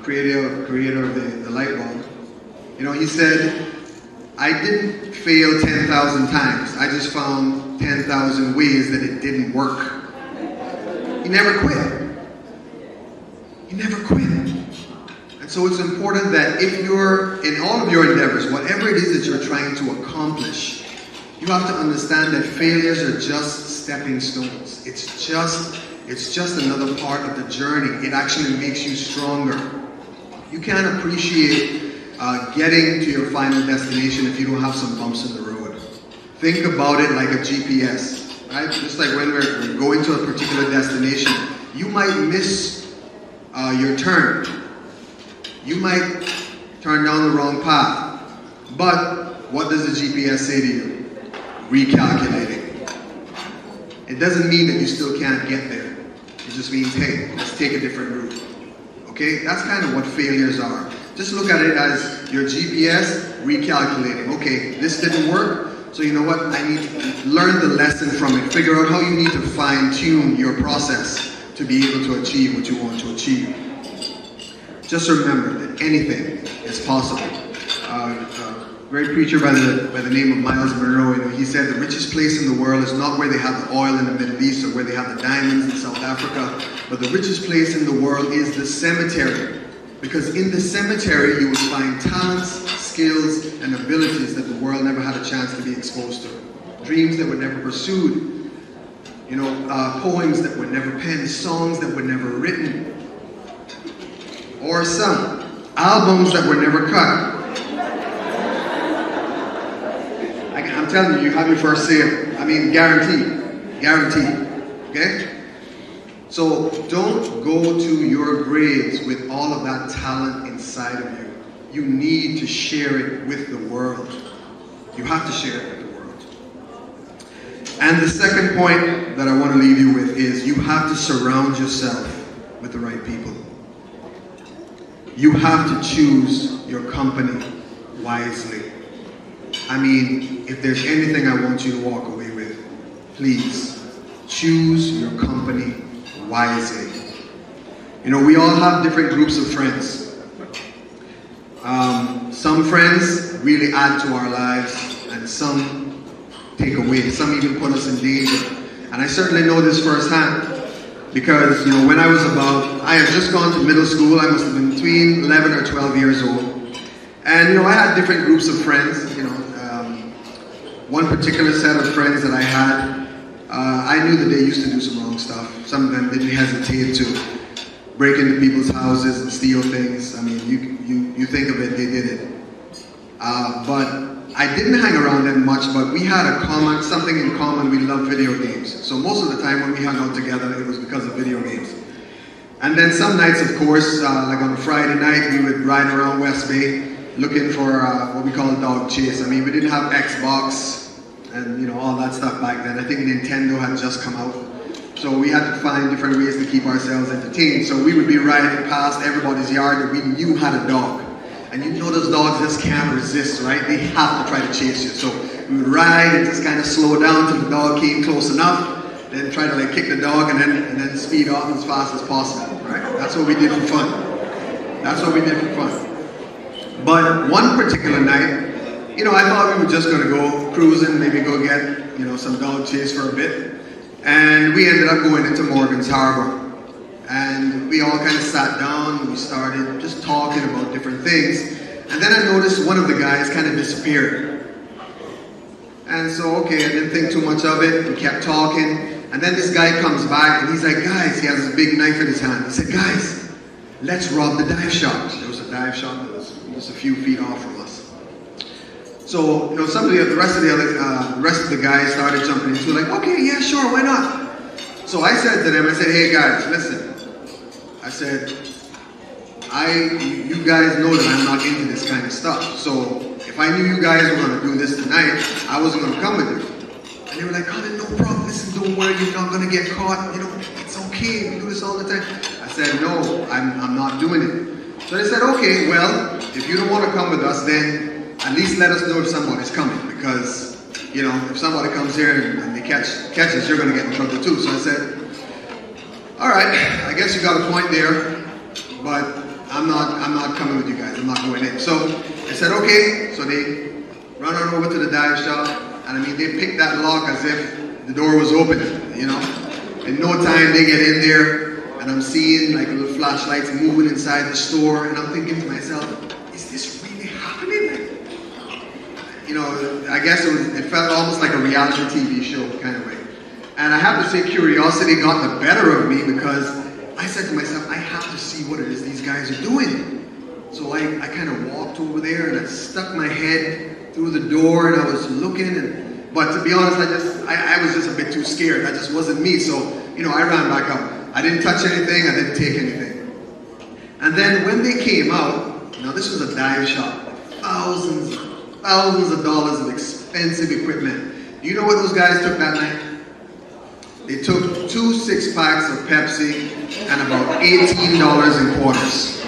creator of the light bulb, he said, I didn't fail 10,000 times. I just found 10,000 ways that it didn't work. He never quit. He never quit. And so it's important that if you're in all of your endeavors, whatever it is that you're trying to accomplish, you have to understand that failures are just stepping stones. It's just another part of the journey. It actually makes you stronger. You can't appreciate getting to your final destination if you don't have some bumps in the road. Think about it like a GPS, right? Just like when we're going to a particular destination, you might miss your turn. You might turn down the wrong path. But what does the GPS say to you? Recalculating. It doesn't mean that you still can't get there. It just means, hey, let's take a different route. Okay? That's kind of what failures are. Just look at it as your GPS recalculating. Okay, this didn't work, so you know what? I need to learn the lesson from it. Figure out how you need to fine-tune your process to be able to achieve what you want to achieve. Just remember that anything is possible. A great preacher by the name of Miles Monroe, he said the richest place in the world is not where they have the oil in the Middle East or where they have the diamonds in South Africa, but the richest place in the world is the cemetery. Because in the cemetery you will find talents, skills, and abilities that the world never had a chance to be exposed to. Dreams that were never pursued, poems that were never penned, songs that were never written or sung, albums that were never cut. I'm telling you, you have your first sale. I mean, guaranteed, okay? So don't go to your graves with all of that talent inside of you. You need to share it with the world. You have to share it with the world. And the second point that I want to leave you with is you have to surround yourself with the right people. You have to choose your company wisely. I mean, if there's anything I want you to walk away with, please choose your company wisely. We all have different groups of friends. Some friends really add to our lives, and some take away. Some even put us in danger. And I certainly know this firsthand. Because, when I had just gone to middle school, I must have been between 11 or 12 years old. And, I had different groups of friends, one particular set of friends that I had, I knew that they used to do some wrong stuff. Some of them didn't hesitate to break into people's houses and steal things. I mean, you think of it, they did it. But I didn't hang around them much, but we had something in common. We loved video games. So most of the time when we hung out together, it was because of video games. And then some nights, of course, like on a Friday night, we would ride around West Bay looking for what we call a dog chase. I mean, we didn't have Xbox and all that stuff back then. I think Nintendo had just come out. So we had to find different ways to keep ourselves entertained. So we would be riding past everybody's yard that we knew had a dog. And those dogs just can't resist, right? They have to try to chase you. So we would ride and just kind of slow down till the dog came close enough, then try to kick the dog and then speed off as fast as possible, right? That's what we did for fun. That's what we did for fun. But one particular night, I thought we were just gonna go cruising, maybe go get, some dog chase for a bit. And we ended up going into Morgan's Harbor. And we all kind of sat down and we started just talking about different things. And then I noticed one of the guys kind of disappeared. And so, okay, I didn't think too much of it. We kept talking. And then this guy comes back and he's like, guys, he has a big knife in his hand. He said, guys, let's rob the dive shop. There was a dive shop that was just a few feet off from us. So, the rest of the guys started jumping into like, okay, yeah, sure, why not? So I said to them, I said, hey guys, listen. I said, you guys know that I'm not into this kind of stuff. So if I knew you guys were going to do this tonight, I wasn't going to come with you. And they were like, Colin, no problem. Listen, don't worry. You're not going to get caught. It's okay. We do this all the time. I said, no, I'm not doing it. So they said, okay, well, if you don't want to come with us, then at least let us know if somebody's coming. Because, if somebody comes here and they catch us, you're going to get in trouble too. So I said, all right, I guess you got a point there, but I'm not coming with you guys. I'm not going in. So I said, okay. So they run on over to the dive shop, and I mean, they picked that lock as if the door was open, In no time, they get in there, and I'm seeing like little flashlights moving inside the store, and I'm thinking to myself, is this really happening? Like, you know, I guess it felt almost like a reality TV show kind of way. And I have to say, curiosity got the better of me because I said to myself, I have to see what it is these guys are doing. So I kind of walked over there and I stuck my head through the door and I was looking. But to be honest, I was just a bit too scared. That just wasn't me. So, you know, I ran back out. I didn't touch anything. I didn't take anything. And then when they came out, now this was a dive shop. Thousands of dollars of expensive equipment. Do you know what those guys took that night? They took 2 6-packs of Pepsi and about $18 in quarters.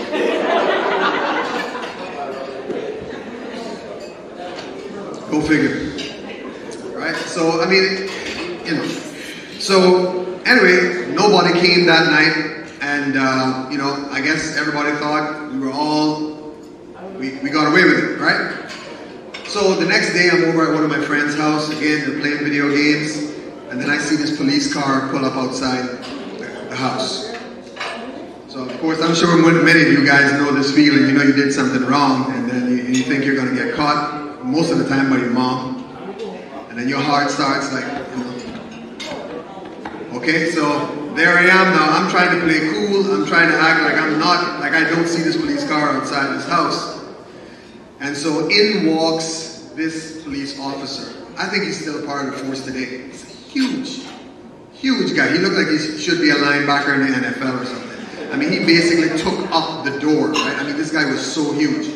Go figure. Right? So, I mean, you know. So, anyway, nobody came that night. And, you know, I guess everybody thought we got away with it, right? So the next day I'm over at one of my friend's house. Again, they're playing video games. And then I see this police car pull up outside the house. So of course, I'm sure many of you guys know this feeling. You know you did something wrong, and then you think you're going to get caught, most of the time by your mom. And then your heart starts like, you know. Okay, so there I am now. I'm trying to play cool. I'm trying to act like I'm not, like I don't see this police car outside this house. And so in walks this police officer. I think he's still a part of the force today. Huge guy. He looked like he should be a linebacker in the NFL or something. I mean, he basically took up the door, right? I mean, this guy was so huge.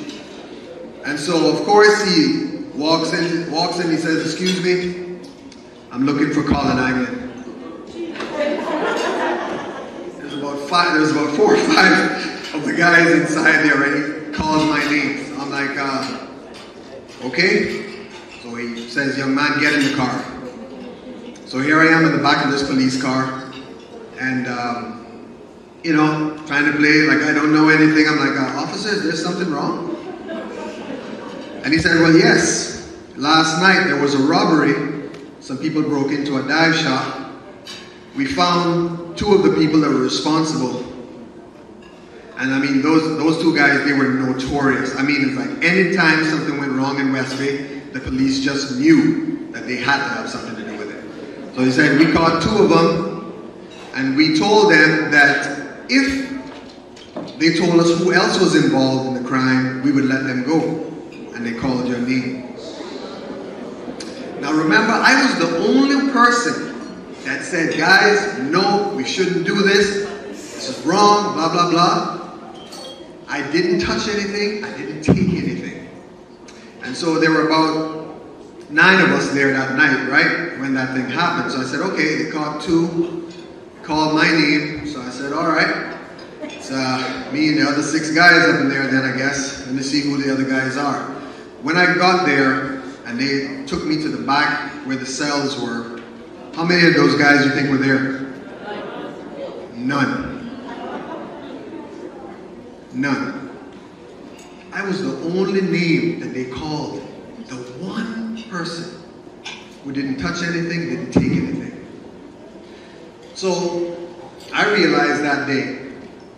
And so, of course, he walks in, he says, excuse me, I'm looking for Colin Agnew. There's about 4 or 5 of the guys inside there, and he calls my name. So I'm like, okay. So he says, young man, get in the car. So here I am in the back of this police car, and you know, trying to play like I don't know anything. I'm like, officer, is there something wrong? And he said, well, yes. Last night there was a robbery. Some people broke into a dive shop. We found 2 of the people that were responsible. And I mean, those 2 guys, they were notorious. I mean, it's like anytime something went wrong in West Bay, the police just knew that they had to have something to do with it. So he said, we caught 2 of them, and we told them that if they told us who else was involved in the crime, we would let them go. And they called your name. Now remember, I was the only person that said, guys, no, we shouldn't do this. This is wrong, blah, blah, blah. I didn't touch anything. I didn't take anything. And so there were about 9 of us there that night, right, when that thing happened. So I said, okay, they caught 2, called my name. So I said, all right, it's me and the other 6 guys up in there then, I guess. Let me see who the other guys are. When I got there, and they took me to the back where the cells were, how many of those guys you think were there? None. None. I was the only name that they called. The one person who didn't touch anything, didn't take anything. So I realized that day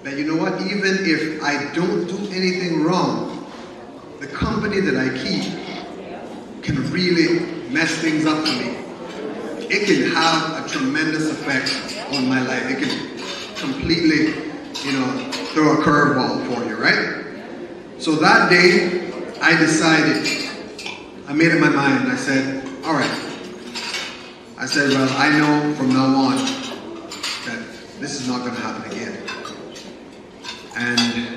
that, you know what, even if I don't do anything wrong, the company that I keep can really mess things up for me. It can have a tremendous effect on my life. It can completely, you know, throw a curveball for you, right? So that day, I decided, I made up my mind. I said, all right. I said, well, I know from now on that this is not going to happen again. And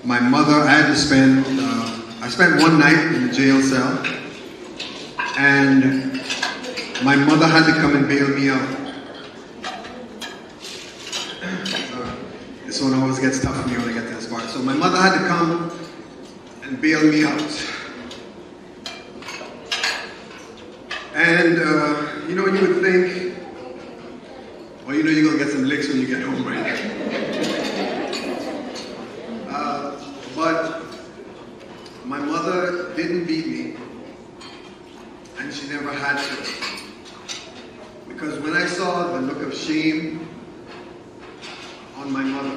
my mother, I spent one night in the jail cell, and my mother had to come and bail me out. This one always gets tough for me when I get to this part. So my mother had to come and bail me out. And, you know, you would think, well, you know you're going to get some licks when you get home, right? But my mother didn't beat me, and she never had to. Because when I saw the look of shame on my mother,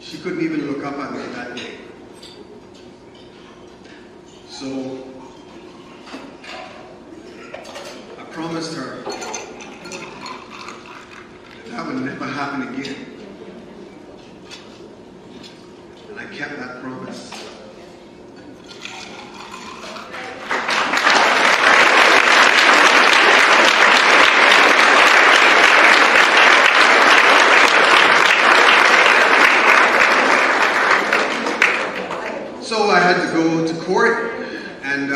she couldn't even look up at me that day. So I promised her that would never happen again. And I kept that promise. So I had to go to court, and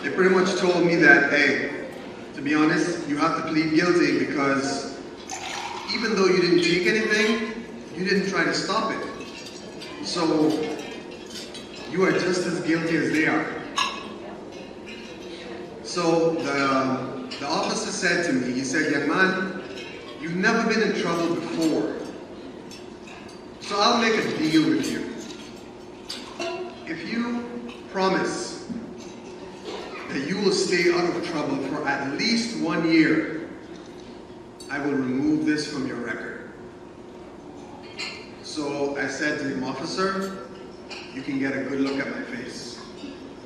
they pretty much told me that, hey, to be honest, you have to plead guilty because even though you didn't take anything, you didn't try to stop it. So you are just as guilty as they are. So the officer said to me, he said, young man, you've never been in trouble before, so I'll make a deal with you. If you promise that you will stay out of trouble for at least 1 year, I will remove this from your record. So I said to him, officer, you can get a good look at my face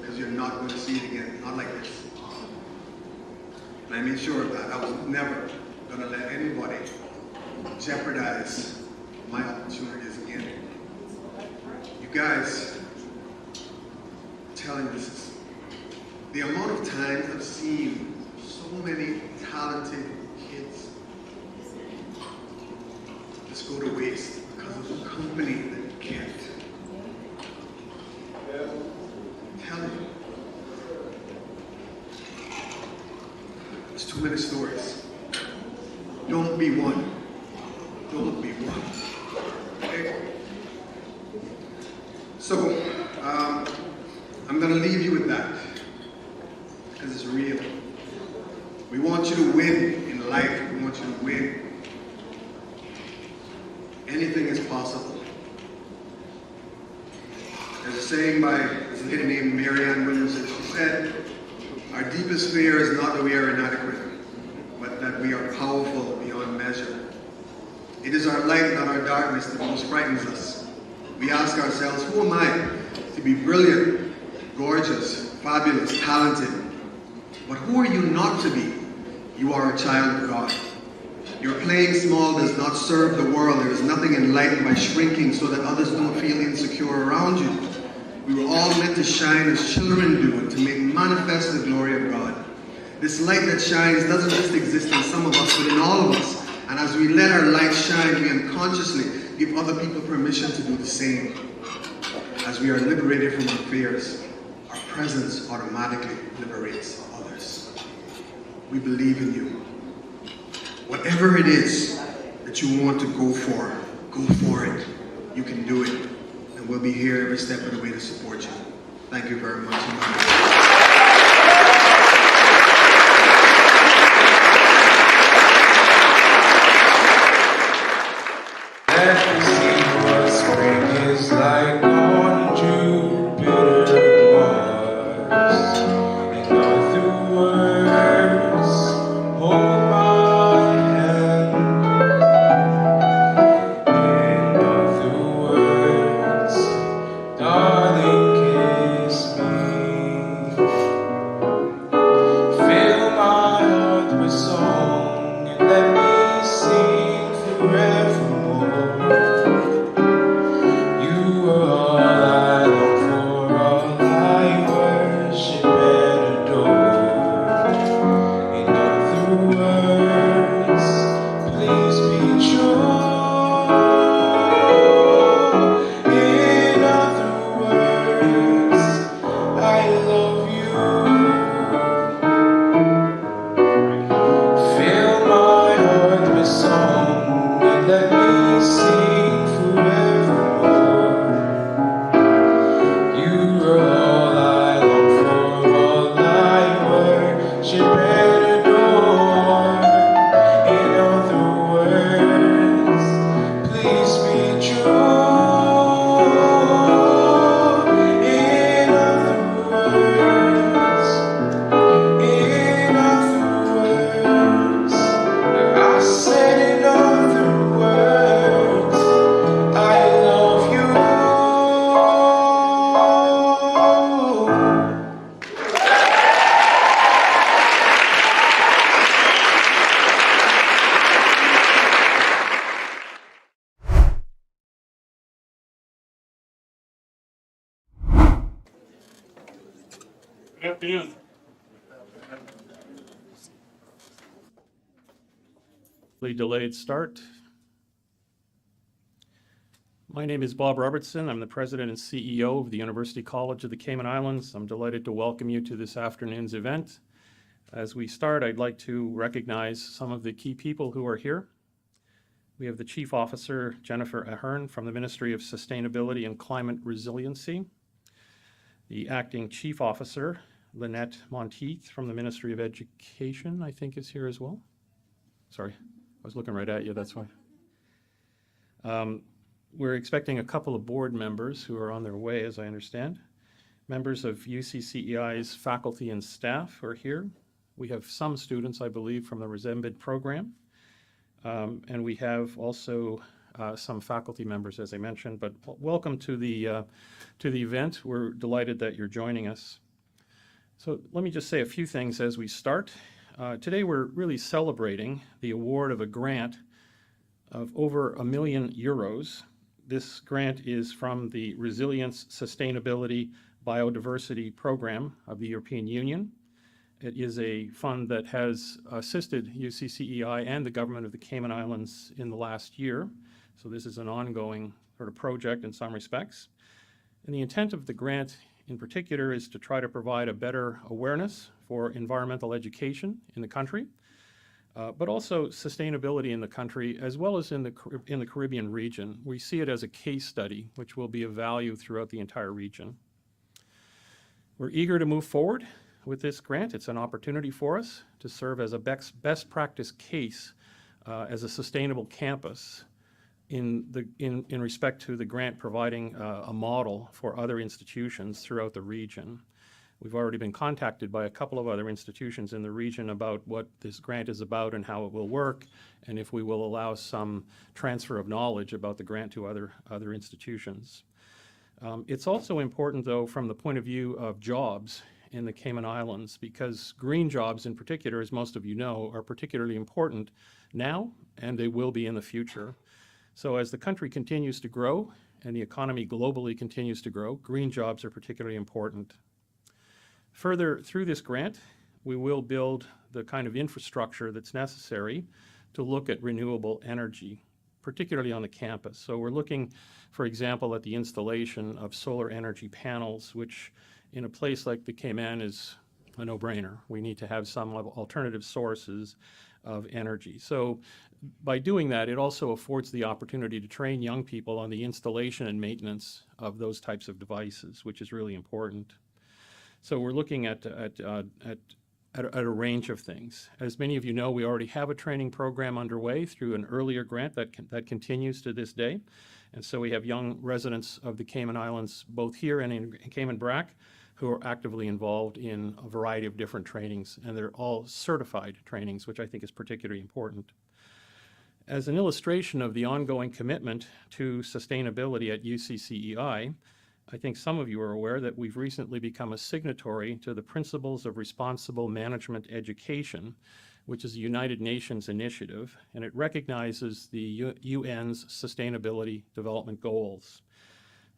because you're not going to see it again, not like this. And I made sure of that. I was never going to let anybody jeopardize my opportunities again. You guys, telling this, the amount of times I've seen so many talented kids just go to waste because of the company that can't. I'm telling you, there's too many stories. Don't be one. Don't be one. Okay? So, I'm going to leave you with that, because it's real. We want you to win in life. We want you to win. Anything is possible. There's a saying by a lady named Marianne Williamson. She said, our deepest fear is not that we are inadequate, but that we are powerful beyond measure. It is our light, not our darkness, that most frightens us. We ask ourselves, who am I to be brilliant, gorgeous, fabulous, talented? But who are you not to be? You are a child of God. Your playing small does not serve the world. There is nothing enlightened by shrinking so that others don't feel insecure around you. We were all meant to shine as children do and to make manifest the glory of God. This light that shines doesn't just exist in some of us, but in all of us. And as we let our light shine, we unconsciously give other people permission to do the same. As we are liberated from our fears, our presence automatically liberates others. We believe in you. Whatever it is that you want to go for it. You can do it. And we'll be here every step of the way to support you. Thank you very much. Let me see what spring is like on Jupiter, Mars, in other words, hold my hand. In other words, darling, kiss me. afternoon. Delayed start. My name is Bob Robertson. I'm the President and CEO of the University College of the Cayman Islands. I'm delighted to welcome you to this afternoon's event. As we start, I'd like to recognize some of the key people who are here. We have the Chief Officer, Jennifer Ahern, from the Ministry of Sustainability and Climate Resiliency. The Acting Chief Officer, Lynette Monteith, from the Ministry of Education, I think is here as well. Sorry, I was looking right at you, that's why. We're expecting a couple of board members who are on their way, as I understand. Members of UCCI's faculty and staff are here. We have some students, I believe, from the RESEMBID program. And we have also some faculty members, as I mentioned. But welcome to the event. We're delighted that you're joining us. So let me just say a few things as we start. Today we're really celebrating the award of a grant of over €1 million. This grant is from the Resilience, Sustainability, Biodiversity Program of the European Union. It is a fund that has assisted UCCEI and the government of the Cayman Islands in the last year. So this is an ongoing sort of project in some respects. And the intent of the grant in particular is to try to provide a better awareness for environmental education in the country, but also sustainability in the country as well as in the Caribbean region. We see it as a case study, which will be of value throughout the entire region. We're eager to move forward with this grant. It's an opportunity for us to serve as a best practice case as a sustainable campus in respect to the grant providing a model for other institutions throughout the region. We've already been contacted by a couple of other institutions in the region about what this grant is about and how it will work, and if we will allow some transfer of knowledge about the grant to other institutions. It's also important, though, from the point of view of jobs in the Cayman Islands, because green jobs in particular, as most of you know, are particularly important now, and they will be in the future. So as the country continues to grow and the economy globally continues to grow, green jobs are particularly important. Further, through this grant, we will build the kind of infrastructure that's necessary to look at renewable energy, particularly on the campus. So we're looking, for example, at the installation of solar energy panels, which in a place like the Cayman is a no-brainer. We need to have some alternative sources of energy. So by doing that, it also affords the opportunity to train young people on the installation and maintenance of those types of devices, which is really important. So we're looking at a range of things. As many of you know, we already have a training program underway through an earlier grant that continues to this day. And so we have young residents of the Cayman Islands, both here and in Cayman Brac, who are actively involved in a variety of different trainings, and they're all certified trainings, which I think is particularly important. As an illustration of the ongoing commitment to sustainability at UCCEI, I think some of you are aware that we've recently become a signatory to the Principles of Responsible Management Education, which is a United Nations initiative, and it recognizes the UN's Sustainability Development Goals.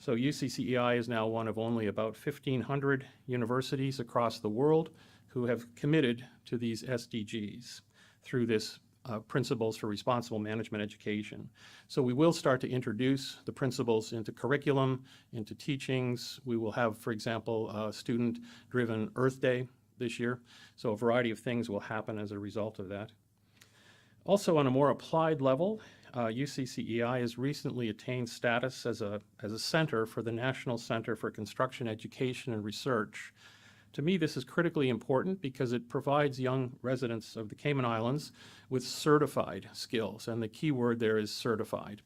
So UCCEI is now one of only about 1,500 universities across the world who have committed to these SDGs through this Principles for Responsible Management Education. So we will start to introduce the principles into curriculum, into teachings. We will have, for example, a student-driven Earth Day this year. So a variety of things will happen as a result of that. Also, on a more applied level, UCCEI has recently attained status as a center for the National Center for Construction Education and Research. To me, this is critically important because it provides young residents of the Cayman Islands with certified skills, and the key word there is certified.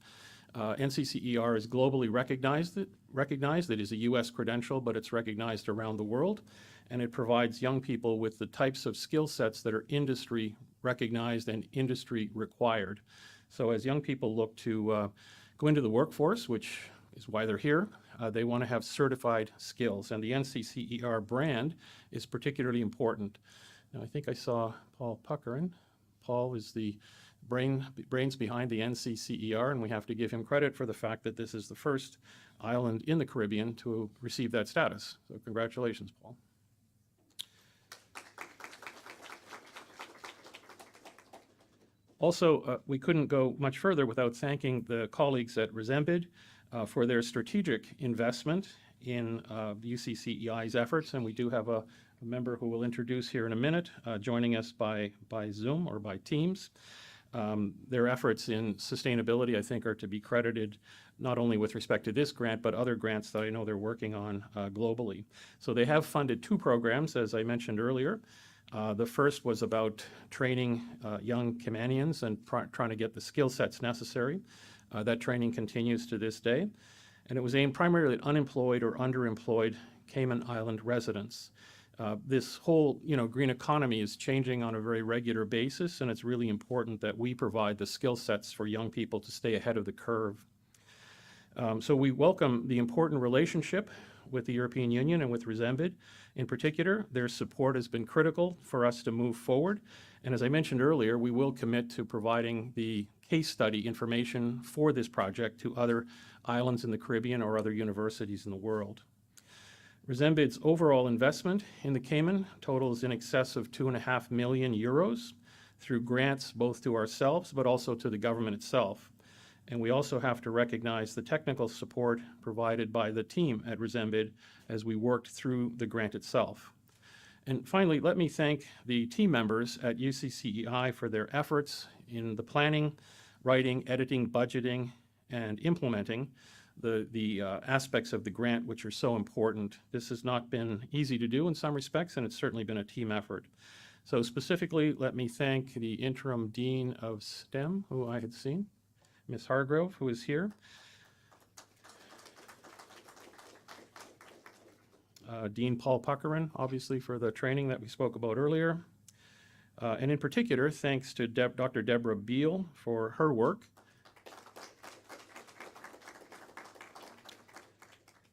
NCCER is globally recognized. It is a U.S. credential, but it's recognized around the world, and it provides young people with the types of skill sets that are industry recognized and industry required. So as young people look to go into the workforce, which is why they're here, they want to have certified skills, and the NCCER brand is particularly important. Now, I think I saw Paul Puckering. Paul is the brains behind the NCCER, and we have to give him credit for the fact that this is the first island in the Caribbean to receive that status. So congratulations, Paul. Also, we couldn't go much further without thanking the colleagues at RESEMBID for their strategic investment in UCCEI's efforts, and we do have a member who we'll introduce here in a minute, joining us by Zoom or by Teams. Their efforts in sustainability, I think, are to be credited not only with respect to this grant, but other grants that I know they're working on globally. So they have funded 2 programs, as I mentioned earlier. The first was about training young Caymanians and trying to get the skill sets necessary. That training continues to this day. And it was aimed primarily at unemployed or underemployed Cayman Island residents. This whole, green economy is changing on a very regular basis, and it's really important that we provide the skill sets for young people to stay ahead of the curve. So we welcome the important relationship with the European Union and with RESEMBID. In particular, their support has been critical for us to move forward. And as I mentioned earlier, we will commit to providing the case study information for this project to other islands in the Caribbean or other universities in the world. RESEMBID's overall investment in the Cayman totals in excess of 2.5 million euros through grants both to ourselves but also to the government itself. And we also have to recognize the technical support provided by the team at RESEMBID as we worked through the grant itself. And finally, let me thank the team members at UCCEI for their efforts in the planning, writing, editing, budgeting, and implementing the aspects of the grant which are so important. This has not been easy to do in some respects, and it's certainly been a team effort. So specifically, let me thank the interim dean of STEM, who I had seen, Ms. Hargrove, who is here. Dean Paul Puckerin, obviously, for the training that we spoke about earlier. And in particular, thanks to Dr. Deborah Beal for her work.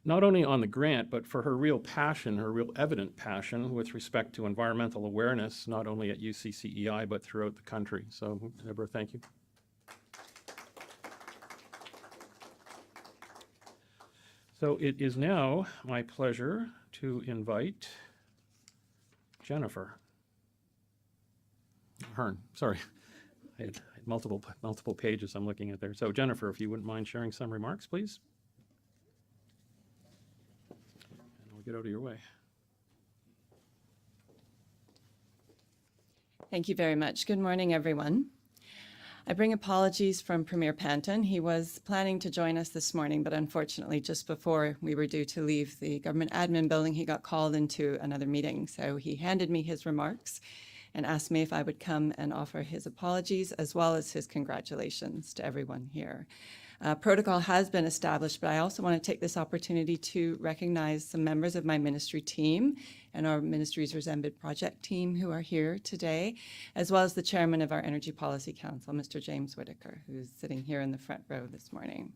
Not only on the grant, but for her real passion, her real evident passion with respect to environmental awareness, not only at UCCEI, but throughout the country. So, Deborah, thank you. So it is now my pleasure to invite Jennifer Hearn. Sorry, I had multiple pages I'm looking at there. So Jennifer, if you wouldn't mind sharing some remarks, please. And we'll get out of your way. Thank you very much. Good morning, everyone. I bring apologies from Premier Panton. He was planning to join us this morning, but unfortunately, just before we were due to leave the government admin building, he got called into another meeting. So he handed me his remarks and asked me if I would come and offer his apologies as well as his congratulations to everyone here. Protocol has been established, but I also want to take this opportunity to recognize some members of my ministry team and our ministry's RESEMBID project team who are here today, as well as the chairman of our Energy Policy Council, Mr. James Whitaker, who's sitting here in the front row this morning.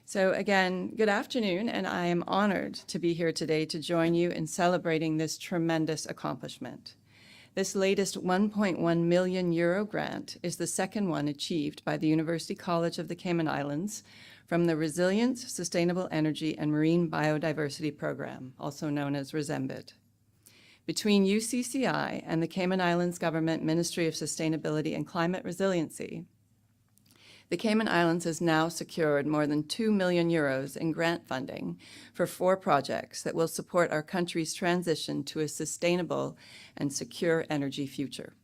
So again, good afternoon, and I am honored to be here today to join you in celebrating this tremendous accomplishment. This latest 1.1 million euro grant is the second one achieved by the University College of the Cayman Islands from the Resilience, Sustainable Energy and Marine Biodiversity Program, also known as RESEMBID. Between UCCI and the Cayman Islands Government Ministry of Sustainability and Climate Resiliency, the Cayman Islands has now secured more than 2 million euros in grant funding for 4 projects that will support our country's transition to a sustainable and secure energy future.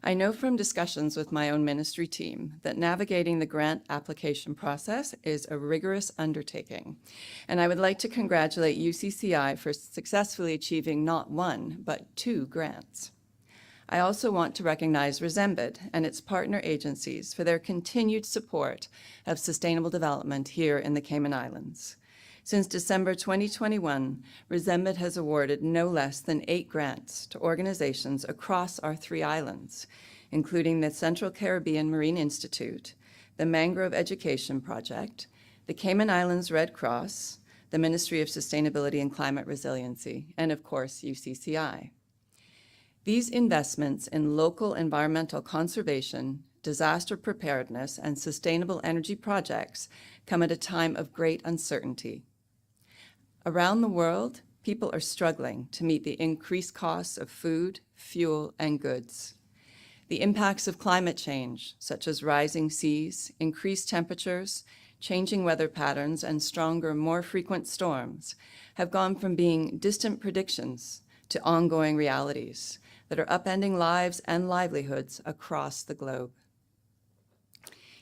I know from discussions with my own ministry team that navigating the grant application process is a rigorous undertaking, and I would like to congratulate UCCI for successfully achieving not 1, but 2 grants. I also want to recognize RESEMBID and its partner agencies for their continued support of sustainable development here in the Cayman Islands. Since December 2021, RESEMBID has awarded no less than 8 grants to organizations across our 3 islands, including the Central Caribbean Marine Institute, the Mangrove Education Project, the Cayman Islands Red Cross, the Ministry of Sustainability and Climate Resiliency, and of course, UCCI. These investments in local environmental conservation, disaster preparedness, and sustainable energy projects come at a time of great uncertainty. Around the world, people are struggling to meet the increased costs of food, fuel, and goods. The impacts of climate change, such as rising seas, increased temperatures, changing weather patterns, and stronger, more frequent storms, have gone from being distant predictions to ongoing realities that are upending lives and livelihoods across the globe.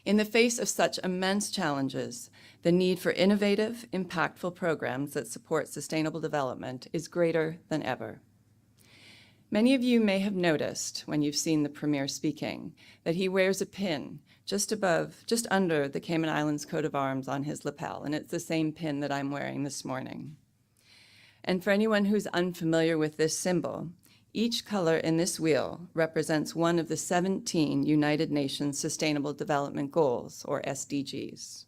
In the face of such immense challenges, the need for innovative, impactful programs that support sustainable development is greater than ever. Many of you may have noticed when you've seen the Premier speaking that he wears a pin just under the Cayman Islands coat of arms on his lapel, and it's the same pin that I'm wearing this morning. And for anyone who's unfamiliar with this symbol, each color in this wheel represents one of the 17 United Nations Sustainable Development Goals, or SDGs.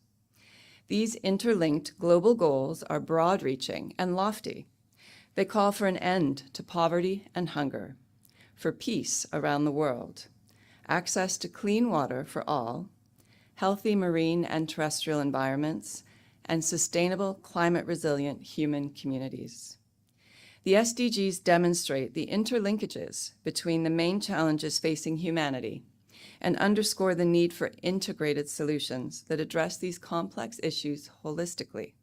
These interlinked global goals are broad-reaching and lofty. They call for an end to poverty and hunger, for peace around the world, access to clean water for all, healthy marine and terrestrial environments, and sustainable climate-resilient human communities. The SDGs demonstrate the interlinkages between the main challenges facing humanity and underscore the need for integrated solutions that address these complex issues holistically.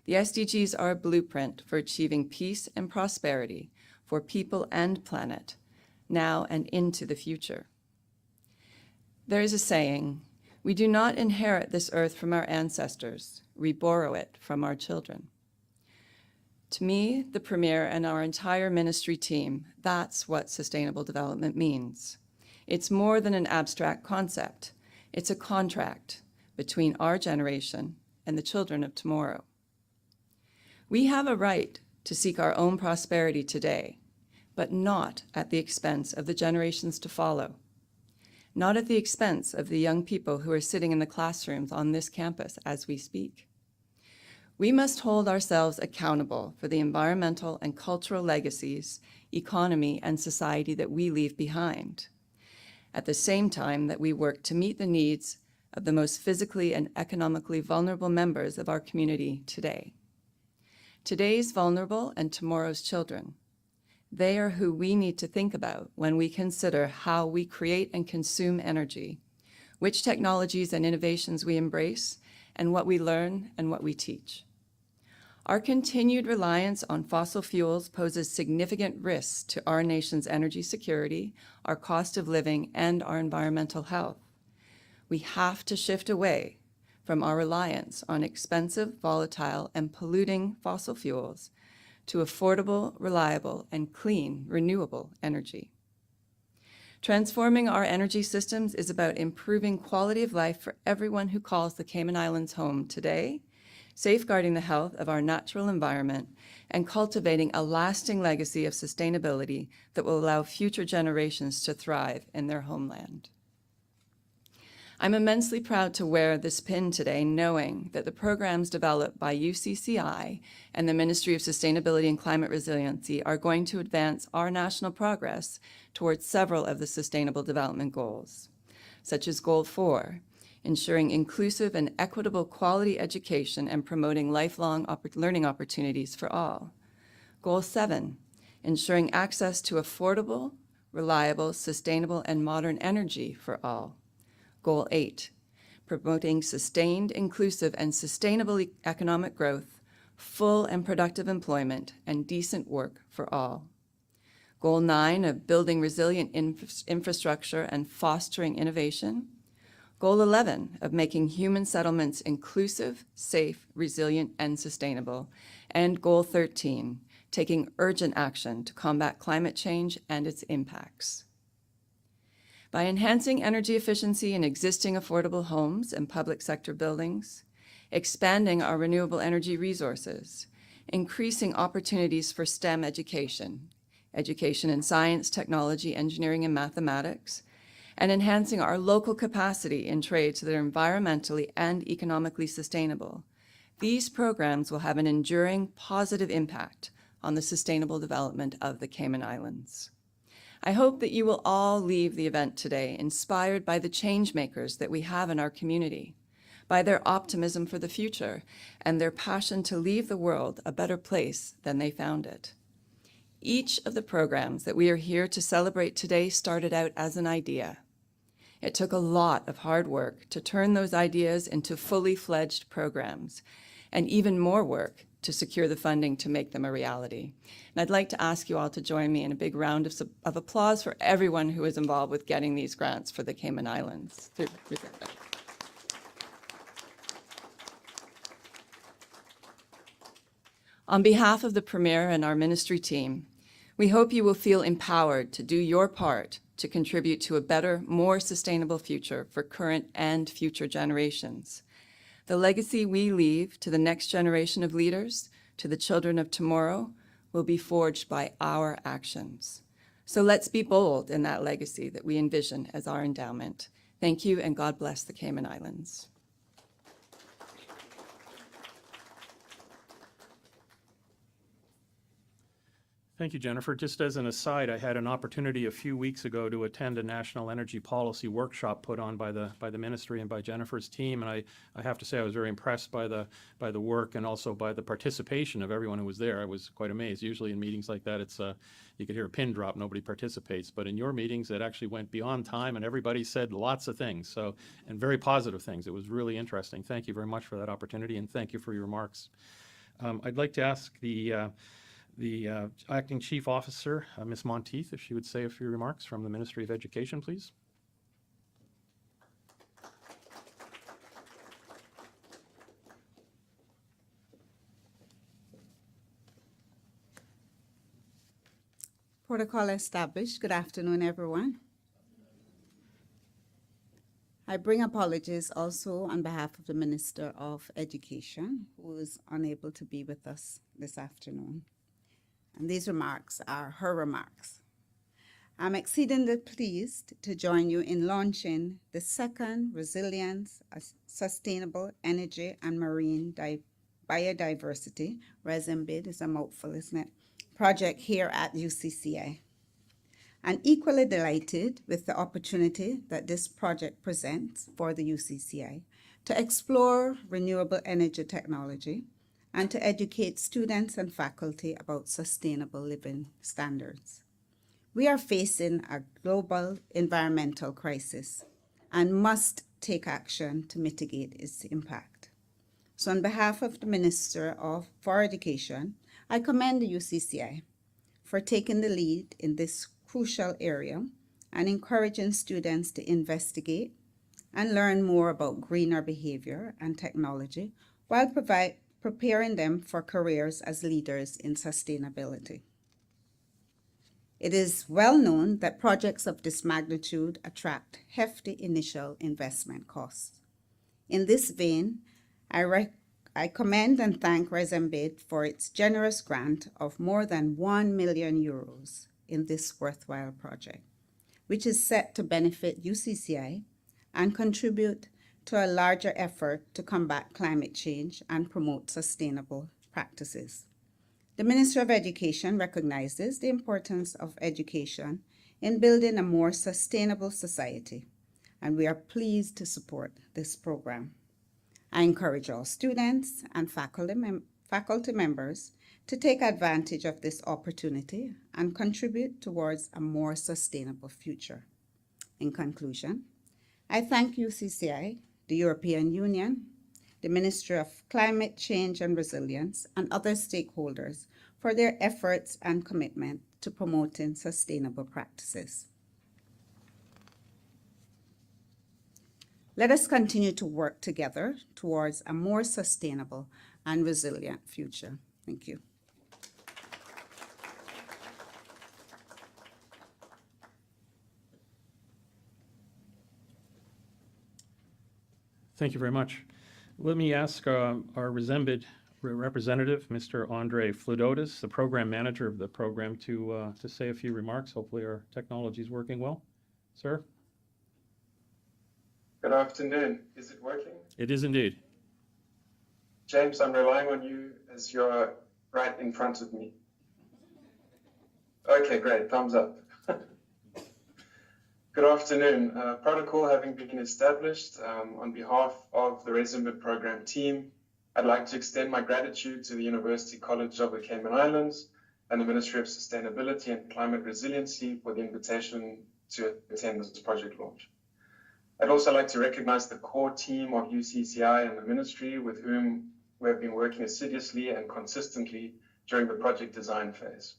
The SDGs are a blueprint for achieving peace and prosperity for people and planet, now and into the future. There is a saying, "We do not inherit this earth from our ancestors, we borrow it from our children." To me, the Premier, and our entire ministry team, that's what sustainable development means. It's more than an abstract concept. It's a contract between our generation and the children of tomorrow. We have a right to seek our own prosperity today, but not at the expense of the generations to follow, not at the expense of the young people who are sitting in the classrooms on this campus as we speak. We must hold ourselves accountable for the environmental and cultural legacies, economy, and society that we leave behind, at the same time that we work to meet the needs of the most physically and economically vulnerable members of our community today. Today's vulnerable and tomorrow's children. They are who we need to think about when we consider how we create and consume energy, which technologies and innovations we embrace, and what we learn and what we teach. Our continued reliance on fossil fuels poses significant risks to our nation's energy security, our cost of living, and our environmental health. We have to shift away from our reliance on expensive, volatile, and polluting fossil fuels to affordable, reliable, and clean, renewable energy. Transforming our energy systems is about improving quality of life for everyone who calls the Cayman Islands home today, safeguarding the health of our natural environment, and cultivating a lasting legacy of sustainability that will allow future generations to thrive in their homeland. I'm immensely proud to wear this pin today, knowing that the programs developed by UCCI and the Ministry of Sustainability and Climate Resiliency are going to advance our national progress towards several of the Sustainable Development Goals, such as Goal 4, ensuring inclusive and equitable quality education and promoting lifelong learning opportunities for all. Goal 7, ensuring access to affordable, reliable, sustainable, and modern energy for all. Goal 8, promoting sustained, inclusive, and sustainable economic growth, full and productive employment, and decent work for all. Goal 9, of building resilient infrastructure and fostering innovation. Goal 11, of making human settlements inclusive, safe, resilient, and sustainable. And Goal 13, taking urgent action to combat climate change and its impacts. By enhancing energy efficiency in existing affordable homes and public sector buildings, expanding our renewable energy resources, increasing opportunities for STEM education in science, technology, engineering, and mathematics, and enhancing our local capacity in trades that are environmentally and economically sustainable, these programs will have an enduring positive impact on the sustainable development of the Cayman Islands. I hope that you will all leave the event today inspired by the change makers that we have in our community, by their optimism for the future, and their passion to leave the world a better place than they found it. Each of the programs that we are here to celebrate today started out as an idea. It took a lot of hard work to turn those ideas into fully fledged programs, and even more work to secure the funding to make them a reality. And I'd like to ask you all to join me in a big round of applause for everyone who was involved with getting these grants for the Cayman Islands. On behalf of the Premier and our ministry team, we hope you will feel empowered to do your part to contribute to a better, more sustainable future for current and future generations. The legacy we leave to the next generation of leaders, to the children of tomorrow, will be forged by our actions. So let's be bold in that legacy that we envision as our endowment. Thank you, and God bless the Cayman Islands. Thank you, Jennifer. Just as an aside, I had an opportunity a few weeks ago to attend a national energy policy workshop put on by the ministry and by Jennifer's team, and I have to say I was very impressed by the work and also by the participation of everyone who was there. I was quite amazed. Usually in meetings like that, it's you could hear a pin drop, nobody participates, but in your meetings it actually went beyond time and everybody said lots of things, and very positive things. It was really interesting. Thank you very much for that opportunity, and thank you for your remarks. I'd like to ask the Acting Chief Officer, Ms. Monteith, if she would say a few remarks from the Ministry of Education, please. Protocol established. Good afternoon, everyone. I bring apologies also on behalf of the Minister of Education, who is unable to be with us this afternoon. And these remarks are her remarks. I'm exceedingly pleased to join you in launching the second Resilience, Sustainable Energy and Marine Biodiversity, RESEMBID is a mouthful, isn't it, project here at UCCI. I'm equally delighted with the opportunity that this project presents for the UCCI to explore renewable energy technology and to educate students and faculty about sustainable living standards. We are facing a global environmental crisis and must take action to mitigate its impact. So on behalf of the Minister for Education, I commend the UCCI for taking the lead in this crucial area and encouraging students to investigate and learn more about greener behavior and technology while preparing them for careers as leaders in sustainability. It is well known that projects of this magnitude attract hefty initial investment costs. In this vein, I commend and thank RESEMBID for its generous grant of more than €1 million in this worthwhile project, which is set to benefit UCCI and contribute to a larger effort to combat climate change and promote sustainable practices. The Ministry of Education recognizes the importance of education in building a more sustainable society, and we are pleased to support this program. I encourage all students and faculty members to take advantage of this opportunity and contribute towards a more sustainable future. In conclusion, I thank UCCI, the European Union, the Ministry of Climate Change and Resilience, and other stakeholders for their efforts and commitment to promoting sustainable practices. Let us continue to work together towards a more sustainable and resilient future. Thank you. Thank you very much. Let me ask our RESEMBID representative, Mr. Andre Fludotis, the program manager of the program, to say a few remarks. Hopefully our technology is working well. Sir? Good afternoon. Is it working? It is indeed. James, I'm relying on you as you're right in front of me. Okay, great. Thumbs up. Good afternoon. Protocol having been established, on behalf of the RESEMBID program team, I'd like to extend my gratitude to the University College of the Cayman Islands and the Ministry of Sustainability and Climate Resiliency for the invitation to attend this project launch. I'd also like to recognize the core team of UCCI and the Ministry with whom we have been working assiduously and consistently during the project design phase.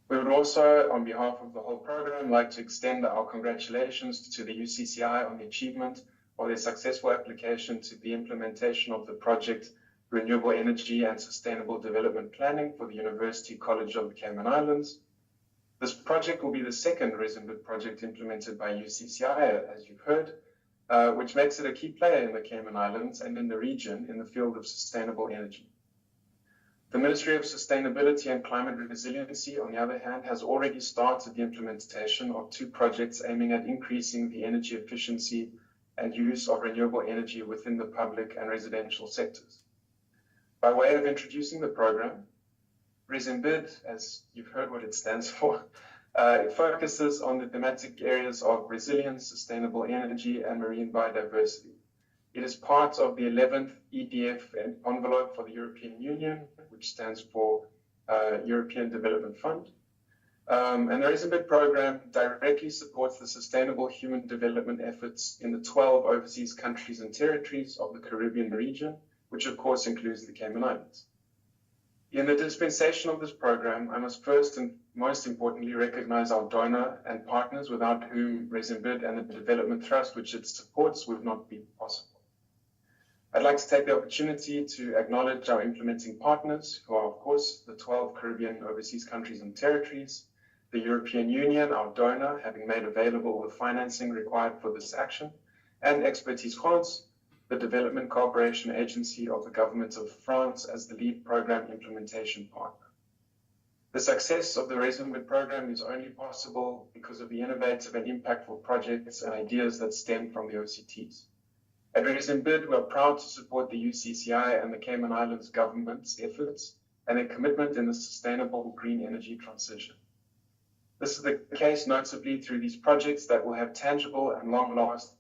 We would also, on behalf of the whole program, like to extend our congratulations to the UCCI on the achievement of their successful application to the implementation of the project Renewable Energy and Sustainable Development Planning for the University College of the Cayman Islands. This project will be the second RESEMBID project implemented by UCCI, as you've heard, which makes it a key player in the Cayman Islands and in the region in the field of sustainable energy. The Ministry of Sustainability and Climate Resiliency, on the other hand, has already started the implementation of 2 projects aiming at increasing the energy efficiency and use of renewable energy within the public and residential sectors. By way of introducing the program, RESEMBID, as you've heard what it stands for, it focuses on the thematic areas of resilience, sustainable energy, and marine biodiversity. It is part of the 11th EDF envelope for the European Union, which stands for European Development Fund. And the RESEMBID program directly supports the sustainable human development efforts in the 12 overseas countries and territories of the Caribbean region, which of course includes the Cayman Islands. In the dispensation of this program, I must first and most importantly recognize our donor and partners without whom RESEMBID and the Development Trust, which it supports, would not be possible. I'd like to take the opportunity to acknowledge our implementing partners, who are, of course, the 12 Caribbean overseas countries and territories, the European Union, our donor, having made available the financing required for this action, and Expertise France, the Development Cooperation Agency of the Government of France as the lead program implementation partner. The success of the RESEMBID program is only possible because of the innovative and impactful projects and ideas that stem from the OCTs. At RESEMBID, we are proud to support the UCCI and the Cayman Islands government's efforts and their commitment in the sustainable green energy transition. This is the case notably through these projects that will have tangible and long-lasting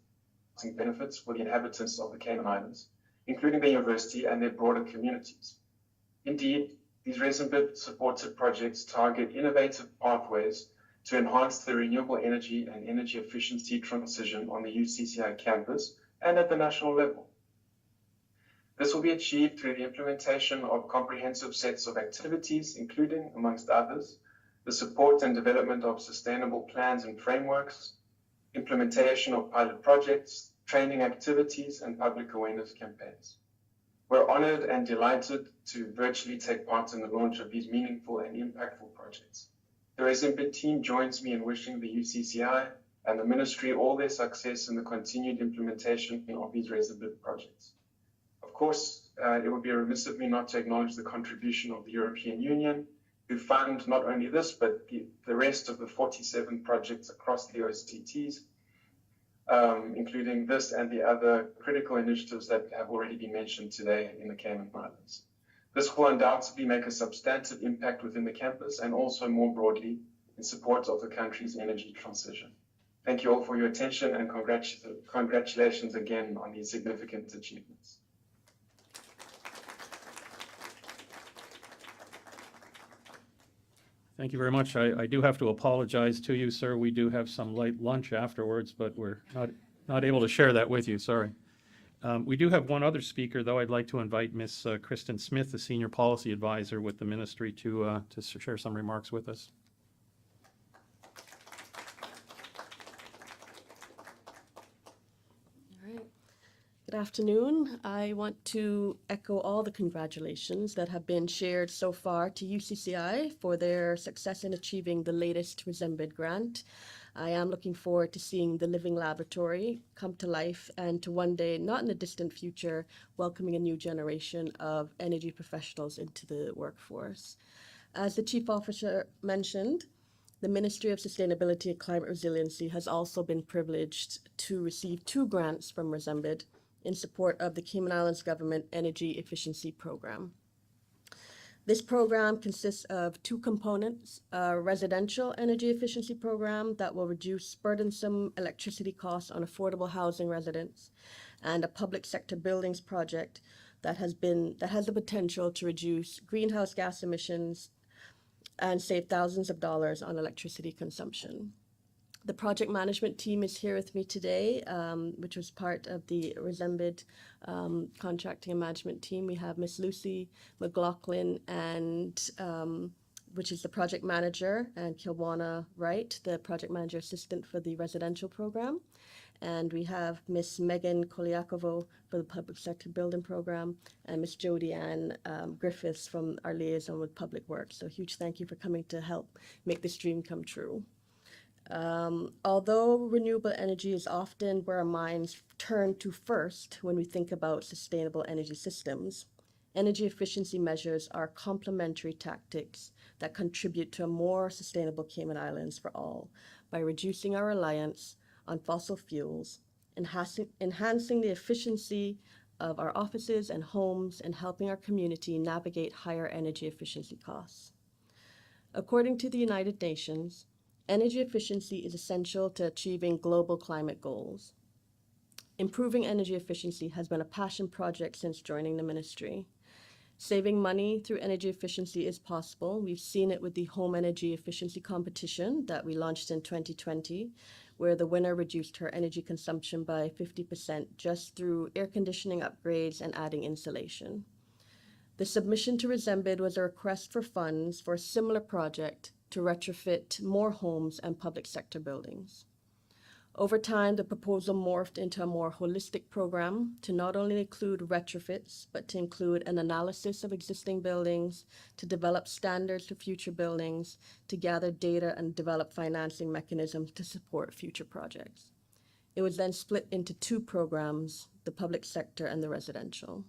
benefits for the inhabitants of the Cayman Islands, including the university and their broader communities. Indeed, these RESEMBID-supported projects target innovative pathways to enhance the renewable energy and energy efficiency transition on the UCCI campus and at the national level. This will be achieved through the implementation of comprehensive sets of activities, including, amongst others, the support and development of sustainable plans and frameworks, implementation of pilot projects, training activities, and public awareness campaigns. We're honored and delighted to virtually take part in the launch of these meaningful and impactful projects. The RESEMBID team joins me in wishing the UCCI and the Ministry all their success in the continued implementation of these RESEMBID projects. Of course, it would be remiss of me not to acknowledge the contribution of the European Union, who fund not only this, but the rest of the 47 projects across the OCTs, including this and the other critical initiatives that have already been mentioned today in the Cayman Islands. This will undoubtedly make a substantive impact within the campus and also more broadly in support of the country's energy transition. Thank you all for your attention and congratulations again on these significant achievements. Thank you very much. I do have to apologize to you, sir. We do have some light lunch afterwards, but we're not able to share that with you. Sorry. We do have one other speaker, though. I'd like to invite Ms. Kristen Smith, the Senior Policy Advisor with the Ministry, to share some remarks with us. Good afternoon. I want to echo all the congratulations that have been shared so far to UCCI for their success in achieving the latest RESEMBID grant. I am looking forward to seeing the living laboratory come to life and to one day, not in the distant future, welcoming a new generation of energy professionals into the workforce. As the Chief Officer mentioned, the Ministry of Sustainability and Climate Resiliency has also been privileged to receive 2 grants from RESEMBID in support of the Cayman Islands Government Energy Efficiency Program. This program consists of 2 components: a residential energy efficiency program that will reduce burdensome electricity costs on affordable housing residents, and a public sector buildings project that has the potential to reduce greenhouse gas emissions and save thousands of dollars on electricity consumption. The project management team is here with me today, which was part of the RESEMBID contracting and management team. We have Miss Lucy McLaughlin, and which is the project manager, and Kilwana Wright, the project manager assistant for the residential program. And we have Miss Megan Koliakovo for the public sector building program, and Miss Jody Ann Griffiths from our liaison with public works. So huge thank you for coming to help make this dream come true. Although renewable energy is often where our minds turn to first when we think about sustainable energy systems, energy efficiency measures are complementary tactics that contribute to a more sustainable Cayman Islands for all by reducing our reliance on fossil fuels, enhancing the efficiency of our offices and homes, and helping our community navigate higher energy efficiency costs. According to the United Nations, energy efficiency is essential to achieving global climate goals. Improving energy efficiency has been a passion project since joining the ministry. Saving money through energy efficiency is possible. We've seen it with the home energy efficiency competition that we launched in 2020, where the winner reduced her energy consumption by 50% just through air conditioning upgrades and adding insulation. The submission to RESEMBID was a request for funds for a similar project to retrofit more homes and public sector buildings. Over time, the proposal morphed into a more holistic program to not only include retrofits, but to include an analysis of existing buildings, to develop standards for future buildings, to gather data and develop financing mechanisms to support future projects. It was then split into two programs, the public sector and the residential.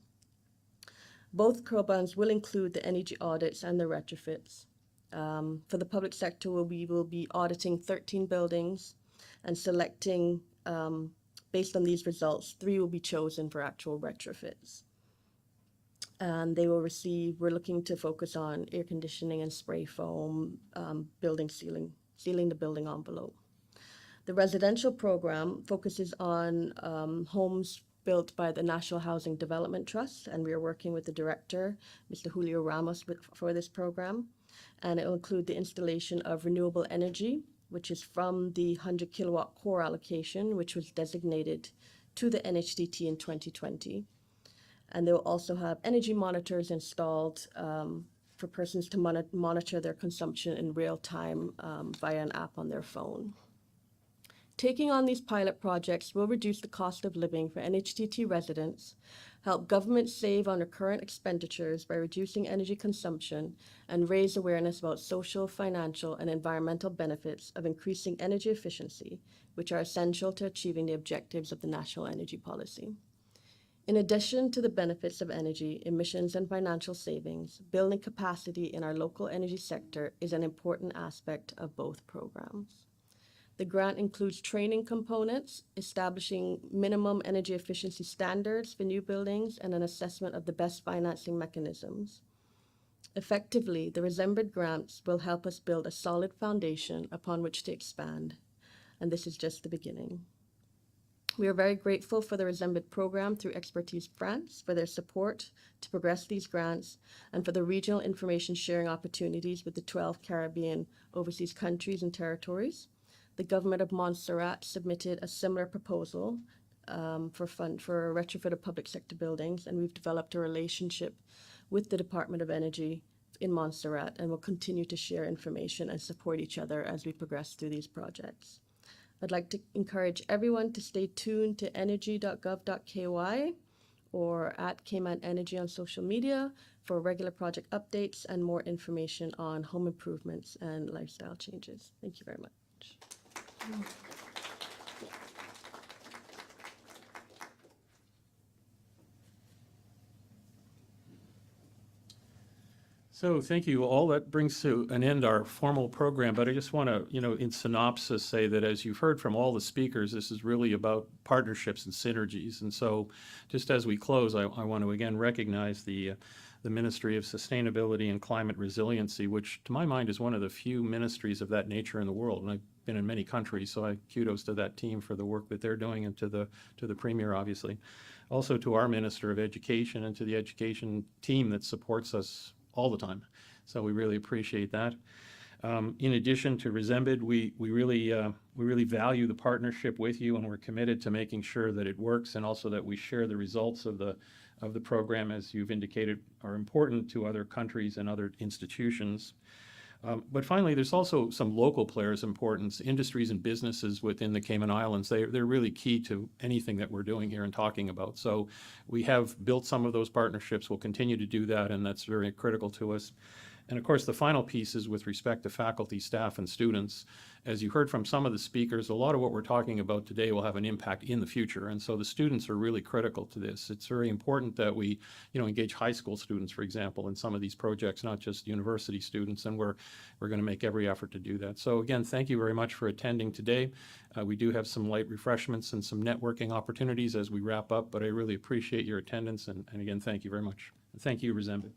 Both programs will include the energy audits and the retrofits. For the public sector, we will be auditing 13 buildings and selecting, based on these results, 3 will be chosen for actual retrofits. And they will receive, we're looking to focus on air conditioning and spray foam, building sealing the building envelope. The residential program focuses on homes built by the National Housing Development Trust, and we are working with the director, Mr. Julio Ramos, for this program. And it will include the installation of renewable energy, which is from the 100 kilowatt core allocation, which was designated to the NHDT in 2020. And they will also have energy monitors installed for persons to monitor their consumption in real time via an app on their phone. Taking on these pilot projects will reduce the cost of living for NHDT residents, help governments save on recurrent expenditures by reducing energy consumption, and raise awareness about social, financial, and environmental benefits of increasing energy efficiency, which are essential to achieving the objectives of the National Energy Policy. In addition to the benefits of energy, emissions, and financial savings, building capacity in our local energy sector is an important aspect of both programs. The grant includes training components, establishing minimum energy efficiency standards for new buildings, and an assessment of the best financing mechanisms. Effectively, the RESEMBID grants will help us build a solid foundation upon which to expand, and this is just the beginning. We are very grateful for the RESEMBID program through Expertise France for their support to progress these grants, and for the regional information sharing opportunities with the 12 Caribbean overseas countries and territories. The government of Montserrat submitted a similar proposal for a retrofit of public sector buildings, and we've developed a relationship with the Department of Energy in Montserrat, and will continue to share information and support each other as we progress through these projects. I'd like to encourage everyone to stay tuned to energy.gov.ky or at Cayman Energy on social media for regular project updates and more information on home improvements and lifestyle changes. Thank you very much. So thank you all. That brings to an end our formal program, but I just want to, in synopsis, say that as you've heard from all the speakers, this is really about partnerships and synergies. And so just as we close, I want to again recognize the Ministry of Sustainability and Climate Resiliency, which to my mind is one of the few ministries of that nature in the world. And I've been in many countries, so kudos to that team for the work that they're doing, and to the Premier, obviously. Also to our Minister of Education and to the education team that supports us all the time. So we really appreciate that. In addition to RESEMBID, we really value the partnership with you, and we're committed to making sure that it works, and also that we share the results of the program, as you've indicated, are important to other countries and other institutions. But finally, there's also some local players' importance, industries and businesses within the Cayman Islands. They're really key to anything that we're doing here and talking about. So we have built some of those partnerships. We'll continue to do that, and that's very critical to us. And of course, the final piece is with respect to faculty, staff, and students. As you heard from some of the speakers, a lot of what we're talking about today will have an impact in the future. And so the students are really critical to this. It's very important that we, engage high school students, for example, in some of these projects, not just university students. And we're going to make every effort to do that. So again, thank you very much for attending today. We do have some light refreshments and some networking opportunities as we wrap up, but I really appreciate your attendance. And again, thank you very much. And thank you, RESEMBID.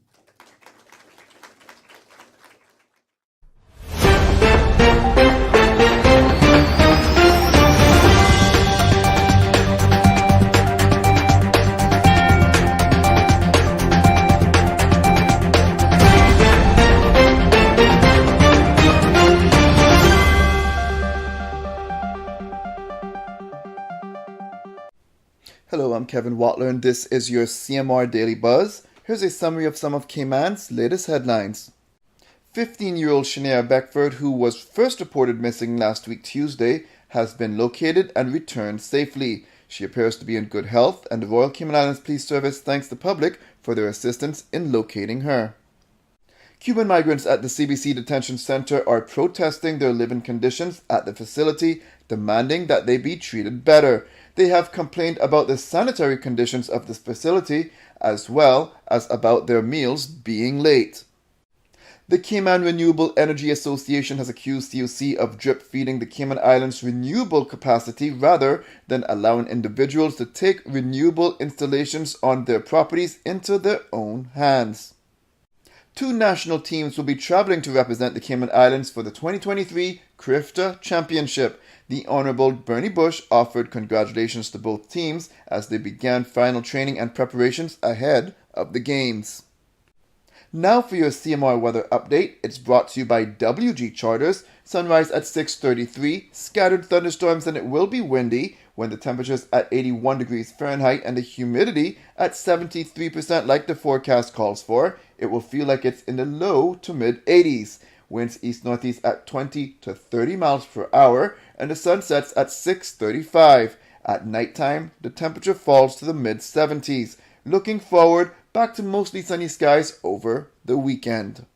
Hello, I'm Kevin Watler, and this is your CMR Daily Buzz. Here's a summary of some of Cayman's latest headlines. 15-year-old Shania Beckford, who was first reported missing last week Tuesday, has been located and returned safely. She appears to be in good health, and the Royal Cayman Islands Police Service thanks the public for their assistance in locating her. Cuban migrants at the CBC Detention Center are protesting their living conditions at the facility, demanding that they be treated better. They have complained about the sanitary conditions of this facility, as well as about their meals being late. The Cayman Renewable Energy Association has accused CUC of drip feeding the Cayman Islands' renewable capacity rather than allowing individuals to take renewable installations on their properties into their own hands. 2 national teams will be traveling to represent the Cayman Islands for the 2023 CRIFTA Championship. The Honorable Bernie Bush offered congratulations to both teams as they began final training and preparations ahead of the games. Now for your CMR weather update. It's brought to you by WG Charters. Sunrise at 6:33, scattered thunderstorms, and it will be windy when the temperature's at 81 degrees Fahrenheit and the humidity at 73% like the forecast calls for. It will feel like it's in the low to mid 80s. Winds east-northeast at 20 to 30 miles per hour, and the sun sets at 6:35. At nighttime, the temperature falls to the mid-70s. Looking forward, back to mostly sunny skies over the weekend.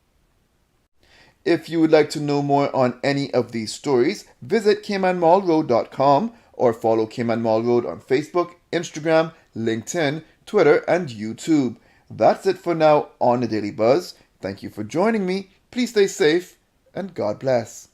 If you would like to know more on any of these stories, visit CaymanMallRoad.com or follow Cayman Mall Road on Facebook, Instagram, LinkedIn, Twitter, and YouTube. That's it for now on the Daily Buzz. Thank you for joining me. Please stay safe, and God bless.